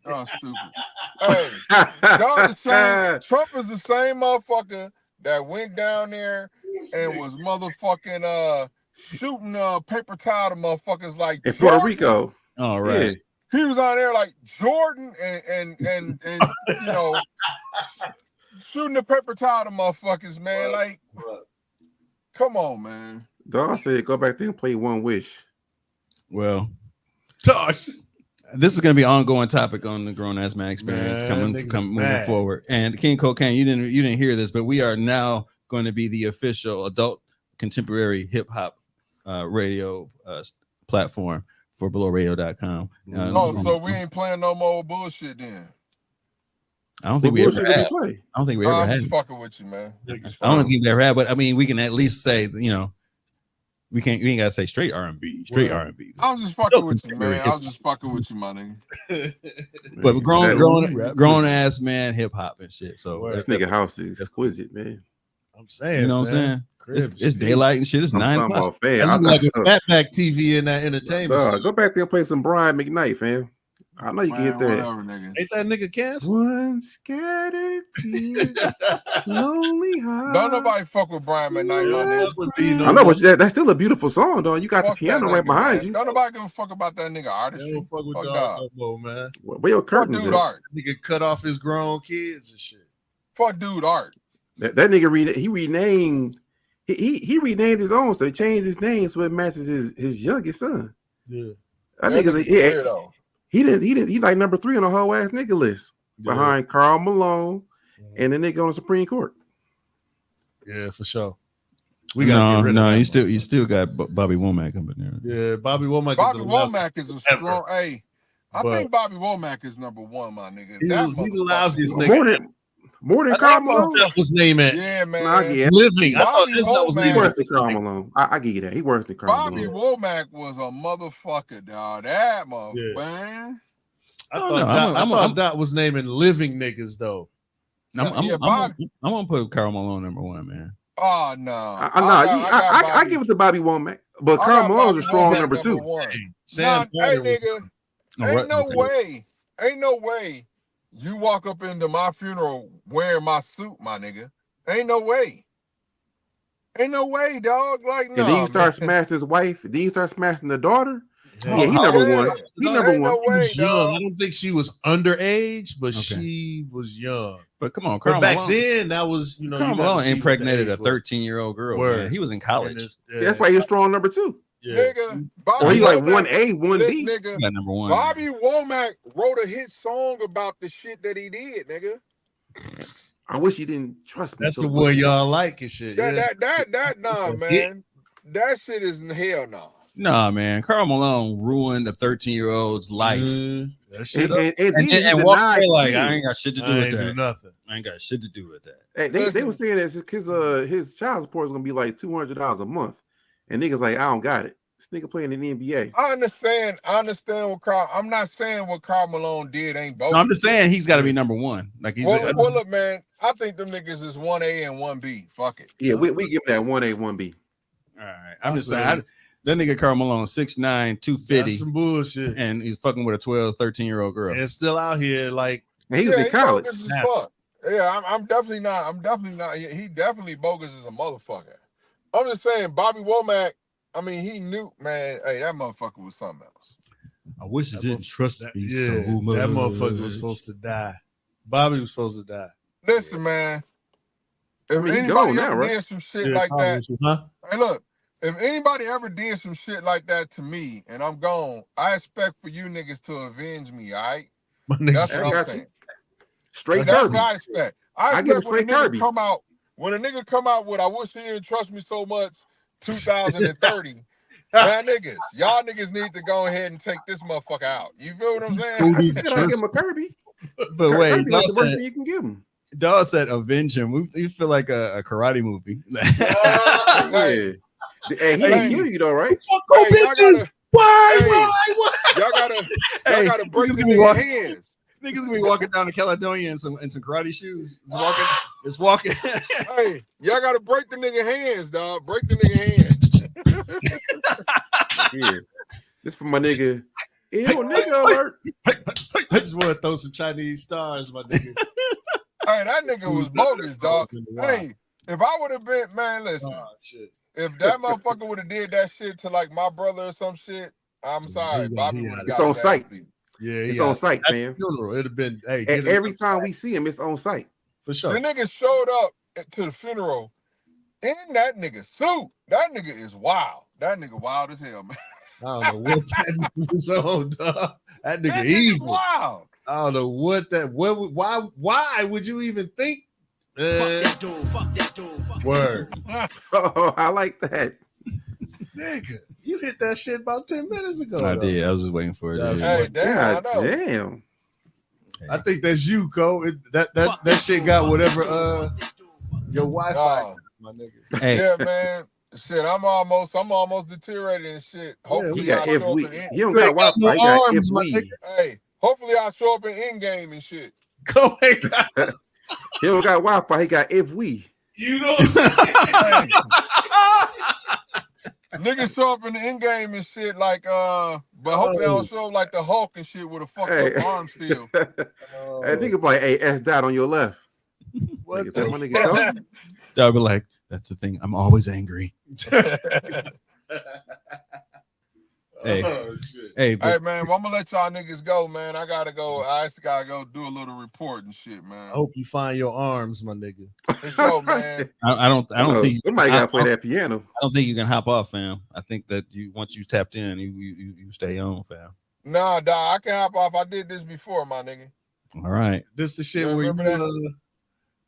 S13: Oh, stupid. Hey, y'all the same. Trump is the same motherfucker that went down there and was motherfucking shooting paper towel to motherfuckers like
S10: in Puerto Rico.
S5: All right.
S10: Yeah.
S13: He was on there like Jordan and you know shooting the paper towel to motherfuckers, man. Like, come on, man.
S10: Dog said go back there and play One Wish.
S5: Well, Tosh. This is going to be an ongoing topic on the Grown Ass Man Experience moving forward. And King Cocaine, you didn't hear this, but we are now going to be the official adult contemporary hip hop radio platform for BelowRadio.com.
S13: So we ain't playing no more bullshit then.
S5: I don't think we ever had.
S10: Play?
S5: I don't think we ever had.
S13: I'm just fucking with you, man.
S5: I don't think we ever had, but I mean, we can at least say, you know, we ain't gotta say straight R&B, R&B.
S13: I'm just fucking with you, man. I'm just fucking with you, my nigga.
S5: But grown ass man, hip hop and shit. So
S10: this nigga house is exquisite, man.
S6: I'm saying,
S5: you know what I'm saying? It's daylight and shit. It's 9 o'clock.
S6: I'm like a fatback TV in that entertainment.
S10: Go back there and play some Brian McKnight, fam. I know you can get that.
S13: Whatever,
S6: ain't that nigga canceled?
S10: One scattered tear, lonely heart.
S13: Don't nobody fuck with Brian McKnight, my nigga.
S10: I know, but that's still a beautiful song, dog. You got the piano right behind you.
S13: Don't nobody give a fuck about that nigga artistry.
S6: Don't fuck with dog no more, man.
S10: Where your curtains
S13: dude art?
S6: Nigga cut off his grown kids and shit.
S13: Fuck dude art.
S10: That nigga renamed he renamed his own, so he changed his name so it matches his youngest son.
S6: Yeah.
S10: That nigga's he like number 3 on the whole ass nigga list behind Karl Malone and the nigga on the Supreme Court.
S6: Yeah, for sure.
S5: We got you still got Bobby Womack up in
S6: there. Yeah, Bobby Womack.
S13: Bobby Womack is a strong. Hey, I think Bobby Womack is number 1, my nigga. He's the
S6: lousiest nigga.
S10: More than Karl Malone.
S6: That was name it.
S13: Yeah, man.
S6: Living. I thought this was
S10: worse than Karl Malone. I give you that. He worse than Karl
S13: Bobby
S10: Malone.
S13: Womack was a motherfucker, dog. That motherfucker, man.
S6: I thought Dot was naming living niggas though.
S5: I'm gonna put Karl Malone number 1, man.
S13: Oh no.
S10: I give it to Bobby Womack, but Karl Malone's a strong number 2.
S6: Sam
S13: hey nigga, ain't no way you walk up into my funeral wearing my suit, my nigga. Ain't no way, dog. Like, no.
S10: And then you start smashing his wife. Then you start smashing the daughter. Yeah, he number 1. He number 1.
S13: No way,
S6: she was young. I don't think she was underage, but she was young.
S5: But come on,
S6: Karl Malone. Back then, that was
S5: Karl Malone impregnated a 13-year-old girl. Man. He was in college.
S10: That's why he was strong number 2.
S13: Nigga,
S10: Or he like
S13: Womack,
S10: 1A, 1B.
S13: Nigga,
S5: got number one.
S13: Bobby Womack wrote a hit song about the shit that he did, nigga.
S10: I wish he didn't trust me.
S6: That's
S10: so
S6: the
S10: much.
S6: one y'all like and shit.
S13: That nah, man. That shit is in hell nah.
S5: Nah, man. Karl Malone ruined a 13-year-old's life.
S6: That shit
S5: And walked away like, I ain't got shit to do with that.
S6: Do nothing.
S5: I ain't got shit to do with that.
S10: Hey, they were saying that his child support is gonna be like $200 a month, and niggas like, I don't got it. This nigga playing in the NBA.
S13: I understand what Karl. I'm not saying what Karl Malone did ain't bogus.
S5: No, I'm just saying he's got to be number one. Like he's
S13: well, look, man. I think them niggas is 1A and 1B. Fuck it.
S10: Yeah, we give him that 1A, 1B.
S5: All right, I'm just saying. That nigga Karl Malone, 6'9", 250.
S6: That's some bullshit.
S5: And he's fucking with a 12, 13-year-old girl.
S6: And still out here like
S10: he was in college.
S13: Bogus as fuck. Yeah, I'm definitely not. He definitely bogus as a motherfucker. I'm just saying, Bobby Womack. I mean, he knew, man. Hey, that motherfucker was something else.
S5: I wish it didn't trust me so much.
S6: That motherfucker was supposed to die. Bobby was supposed to die.
S13: Listen, man. If anybody ever did some shit like that, hey, look. If anybody ever did some shit like that to me and I'm gone, I expect for you niggas to avenge me, all right? That's what I'm saying.
S10: Straight
S13: That's
S10: Kirby.
S13: what I expect. I expect when a nigga come out, with I wish he didn't trust me so much 2030. Man, niggas, y'all niggas need to go ahead and take this motherfucker out. You feel what I'm saying?
S10: Give him a Kirby.
S5: But wait,
S10: Kirby the worst thing you can give him.
S5: Dawg said avenge him. We feel like a karate movie.
S10: Yeah. Hey, he didn't kill you though, right?
S6: Go bitches! Why?
S13: Y'all gotta break the nigga hands.
S5: Niggas gonna be walking down to Caledonia in some karate shoes. It's walking.
S13: Hey, y'all gotta break the nigga hands, dog. Break the nigga hands.
S10: Yeah. This for my nigga. Ew, nigga alert.
S6: I just want to throw some Chinese stars, my nigga.
S13: Hey, that nigga was bogus, dog. Hey, if I would have been, man, listen.
S6: Shit.
S13: If that motherfucker would have did that shit to like my brother or some shit, I'm sorry, Bobby would have got
S10: It's on site.
S6: Yeah,
S10: it's on site, man.
S6: Funeral. It'd have been
S10: every time we see him, it's on site.
S6: For sure.
S13: The nigga showed up to the funeral in that nigga suit. That nigga is wild. That nigga wild as hell, man.
S6: I don't know what that nigga was on, dog. That nigga evil.
S13: Wild.
S6: I don't know why would you even think?
S8: Fuck that dude. Fuck that dude.
S6: Word.
S10: Oh, I like that.
S6: Nigga, you hit that shit about 10 minutes ago.
S5: I did. I was just waiting for it.
S13: Hey, damn, I know.
S10: Damn.
S6: I think that's you, Cole. That shit got whatever your Wi-Fi, my nigga.
S5: Hey.
S13: Yeah, man. Shit, I'm almost deteriorated and shit. Hopefully,
S10: he got
S13: I show
S10: FW.
S13: up in
S10: He don't got Wi-Fi. He got FW.
S13: Hey, hopefully I show up in in-game and shit.
S6: Go ahead.
S10: He don't got Wi-Fi. He got FW.
S6: You know what I'm saying?
S13: Niggas show up in the in-game and shit like but hopefully I don't show up like the Hulk and shit with a fucked up arm still.
S10: Hey, nigga like, hey, S dot on your left.
S6: What
S10: nigga, that my nigga
S5: I'll be like, that's the thing. I'm always angry. Hey,
S13: hey, man, well, I'm gonna let y'all niggas go, man. I gotta go. I just gotta go do a little report and shit, man.
S6: I hope you find your arms, my nigga.
S13: For sure, man.
S5: I don't think
S10: somebody gotta play that piano.
S5: I don't think you can hop off, fam. I think that once you tapped in, you stay on, fam.
S13: Nah, dog, I can hop off. I did this before, my nigga.
S5: All right.
S6: This the shit where you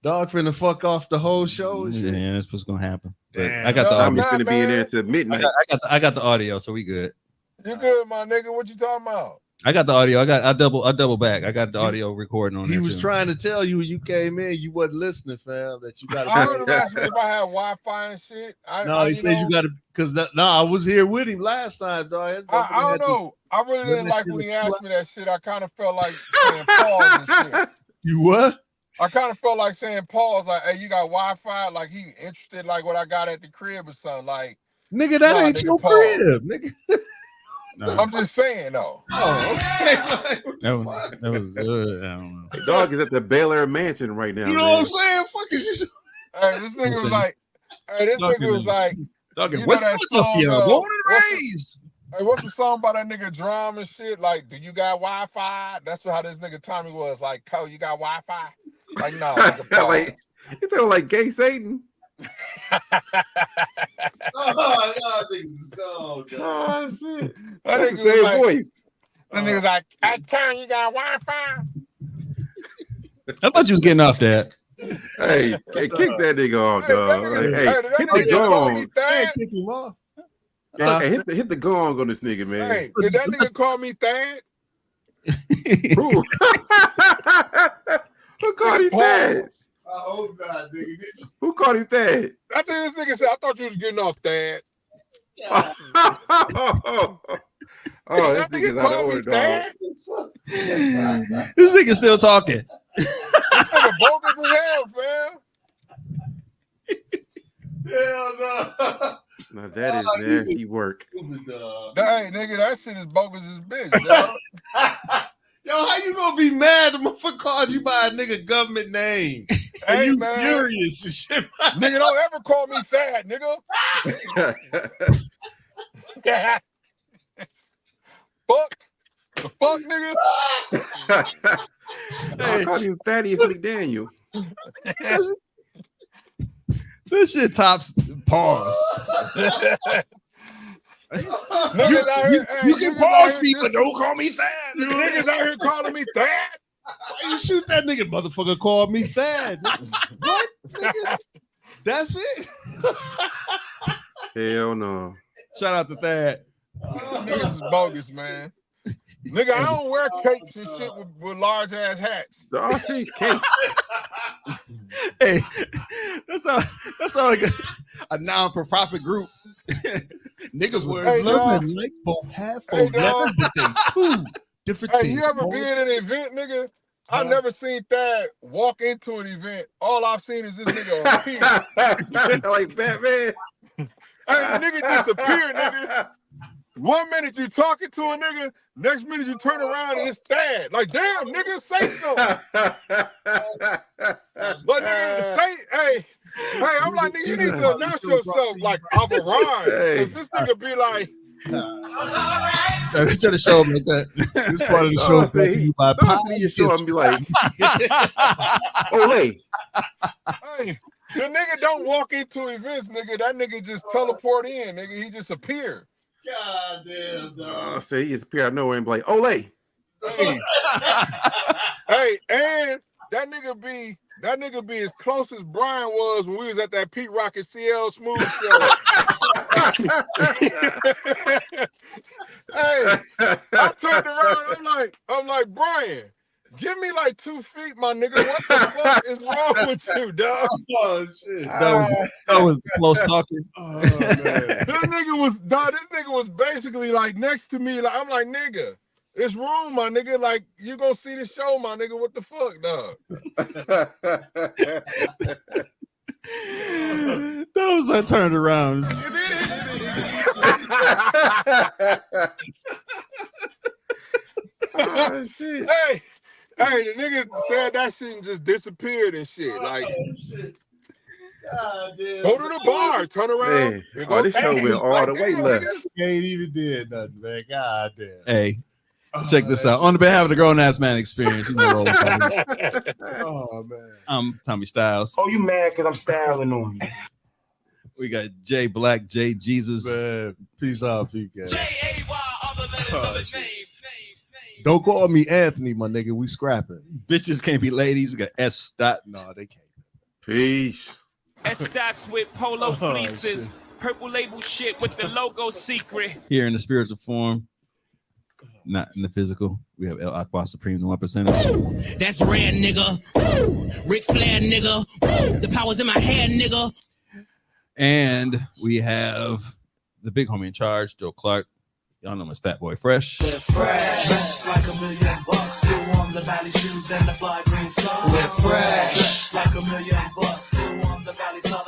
S6: dog finna fuck off the whole show and shit.
S5: Yeah, that's what's gonna happen.
S6: Damn.
S5: I got the
S10: I'm
S5: audio.
S10: gonna be in there until midnight.
S5: I got the audio, so we good.
S13: You good, my nigga? What you talking about?
S5: I got the audio. I double back. I got the audio recording on.
S6: He
S5: there
S6: was
S5: too.
S6: trying to tell you when you came in, you wasn't listening, fam. That you got.
S13: I heard him ask me if I had Wi-Fi and shit.
S6: He said you got to because I was here with him last time, dog.
S13: I don't know. I really didn't like when he asked me that shit. I kind of felt like saying pause and shit.
S6: You what?
S13: I kind of felt like saying pause, like, hey, you got Wi-Fi? Like he interested, like what I got at the crib or something. Like,
S6: nigga, that ain't your crib, nigga.
S5: No.
S13: I'm just saying though.
S6: Oh, okay.
S5: That was good. I don't know.
S10: The dog is at the Bel Air Mansion right now.
S6: You know what I'm saying? Fuck is you?
S13: Hey, this nigga was like,
S5: Dog,
S13: you know
S5: what's
S13: that
S5: up
S13: song,
S5: here? Born and raised.
S13: Hey, what's the song by that nigga Drum and shit? Like, do you got Wi-Fi? That's how this nigga Tommy was. Like, you got Wi-Fi? Like, no.
S10: Like, you feel like gay Satan.
S6: Oh, niggas is gone.
S10: Oh shit!
S13: That
S10: That's
S13: nigga
S10: the same
S13: like,
S10: voice.
S13: That nigga's like, "Hey, Karen, you got Wi-Fi?"
S5: I thought you was getting off that.
S10: Hey, kick that nigga off, dog. Like, hey,
S13: Hey, did that
S10: hit the
S13: nigga call me
S10: gong.
S13: Thad?
S6: Kick him off.
S10: Hey, hit the gong on this nigga, man.
S13: Hey, did that nigga call me Thad?
S10: Who? Who called him Thad?
S6: I hope not, nigga.
S10: Who called him Thad?
S13: I think this nigga said, "I thought you was getting off, Thad."
S10: Oh, this nigga's out of order, dog.
S5: This nigga still talking.
S13: This nigga bogus as hell, fam.
S6: Hell no.
S10: Now that is nasty work.
S13: Hey, nigga, that shit is bogus as bitch, dog.
S6: Yo, how you gonna be mad? The motherfucker called you by a nigga government name.
S13: Hey,
S6: you
S13: man.
S6: furious and shit.
S13: Nigga, don't ever call me Thad, nigga. Fuck. The fuck, nigga?
S10: I called him Thaddeus McDaniel.
S5: This shit tops pause.
S13: Niggas out here,
S5: You can pause me, but don't call me Thad.
S13: Niggas out here calling me Thad.
S6: Why you shoot that nigga? Motherfucker called me Thad. What? Nigga? That's it?
S10: Hell no.
S5: Shout out to Thad.
S13: Niggas is bogus, man. Nigga, I don't wear capes and shit with large ass hats.
S10: I see capes.
S5: Hey, that's like a non-for-profit group. Niggas wear
S6: Hey,
S5: leather.
S6: like both half
S13: Hey,
S6: of leather, but they two different
S13: Hey,
S6: things.
S13: you ever been at an event, nigga? I've never seen Thad walk into an event. All I've seen is this nigga appear.
S10: Like Batman.
S13: Hey, the nigga disappeared, nigga. 1 minute you talking to a nigga, next minute you turn around and it's Thad. Like, damn, nigga, say something. But nigga, say, hey, I'm like, nigga, you need to announce yourself like I've arrived. Cause this nigga be like,
S5: To the show like that.
S6: This part of the show is brought to you by
S10: your show and be like, Ole.
S13: hey, the nigga don't walk into events, nigga. That nigga just teleport in, nigga. He just appear.
S6: God damn, dog.
S10: Say he just appear out of nowhere and be like, Ole.
S13: Hey, hey, and that nigga be as close as Brian was when we was at that Pete Rock and CL Smooth show. Hey, I turned around. I'm like, Brian, give me like 2 feet, my nigga. What the fuck is wrong with you, dog?
S6: Oh shit.
S5: That was close talking.
S6: Oh man.
S13: This nigga was basically like next to me. Like, I'm like, nigga, it's room, my nigga. Like, you gonna see the show, my nigga. What the fuck, dog?
S5: That was like turned around.
S10: Oh, shit.
S13: Hey, the nigga said that shit and just disappeared and shit. Like,
S6: God damn.
S13: go to the bar, turn around.
S10: Man.
S13: and
S10: Oh,
S13: go
S10: this show
S13: back.
S10: went all the way
S13: damn,
S10: left.
S13: nigga.
S6: You ain't even did nothing, man. God damn.
S5: Hey, check this out. On behalf of the Grown Ass Man Experience, you know, roll with me.
S6: Oh man.
S5: I'm Tommy Styles.
S14: Oh, you mad because I'm styling on you?
S5: We got Jay Black, Jay Jesus.
S6: Man, peace out, Peep Gang.
S8: J-A-Y, other letters of his name.
S6: Don't call me Anthony, my nigga. We scrapping.
S5: Bitches can't be ladies. We got S. Dot.
S6: No, they can't.
S10: Peace.
S7: Stats with polo
S6: Oh,
S7: fleeces,
S6: shit.
S7: purple label shit with the logo secret.
S5: Here in the spiritual form, not in the physical. We have El Aqua Supreme, the 1%.
S8: That's rare, nigga. Woo! Ric Flair, nigga. Woo! The power's in my head, nigga.
S5: And we have the big homie in charge, Joe Clark. Y'all know him as Fat Boy Fresh.
S9: We're fresh. Fresh like $1,000,000. Still on the valley shoes and the fly green sun. We're fresh. Like $1,000,000. Still on the valley sun.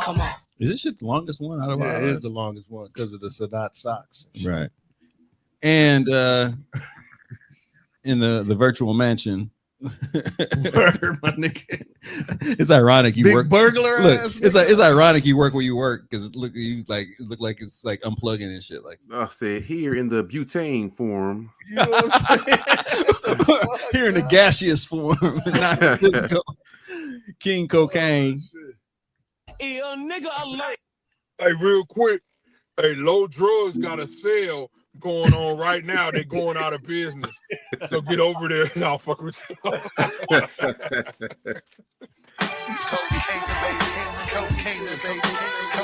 S9: Come on.
S5: Is this shit the longest one out of
S6: Yeah,
S5: all?
S6: it is the longest one because of the Sadat socks.
S5: Right. And in the virtual mansion.
S6: Word, my nigga.
S5: It's ironic you
S6: Big
S5: work
S6: burglar
S5: Look,
S6: ass
S5: it's
S6: nigga.
S5: it's ironic you work where you work because look like it's like unplugging and shit. Like
S10: I said here in the butane form.
S6: You know what I'm saying?
S5: here in the gaseous form, not physical. King Cocaine.
S8: Nigga alert.
S13: Hey, real quick. Hey, Low Drugs got a sale going on right now. They're going out of business. So get over there. I'll fuck with you.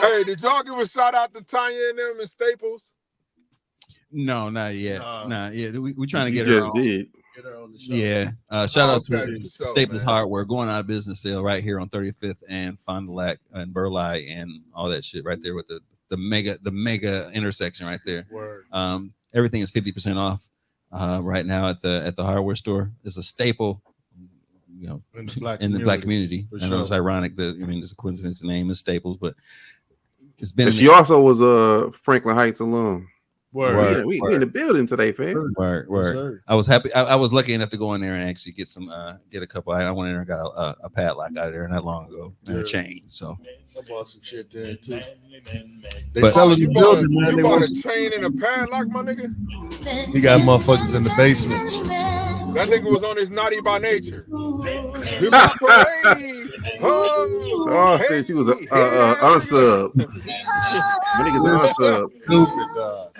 S13: Hey, did y'all give a shout out to Tanya and them and Staples?
S5: No, not yet. Not yet. We trying to
S10: You
S5: get her
S10: just
S5: on.
S10: did.
S6: Get her on the show.
S5: Yeah. Shout out to
S13: for sure,
S5: Staples
S13: man.
S5: Hardware going out of business sale right here on 35th and Fond du Lac and Burleigh and all that shit right there with the mega intersection right there.
S6: Word.
S5: Everything is 50% off right now at the hardware store. It's a staple, you know,
S6: In the black
S5: community.
S6: for
S5: I know it's
S6: sure.
S5: ironic that it's a coincidence. The name is Staples, but it's been.
S10: And she also was a Franklin Heights alum.
S6: Word.
S10: We in the building today, fam.
S5: Word. I was happy. I was lucky enough to go in there and actually get a couple. I went in there and got a padlock out of there not long ago and a chain. So
S6: I bought some shit there too. They
S5: But-
S6: selling the building, man.
S13: You
S6: They
S13: bought
S6: want
S13: a chain and a padlock, my nigga?
S6: We got motherfuckers in the basement.
S13: That nigga was on his naughty by nature. Do not parade.
S10: Oh, I said she was a unsub. My niggas unsub.
S6: Stupid, dog.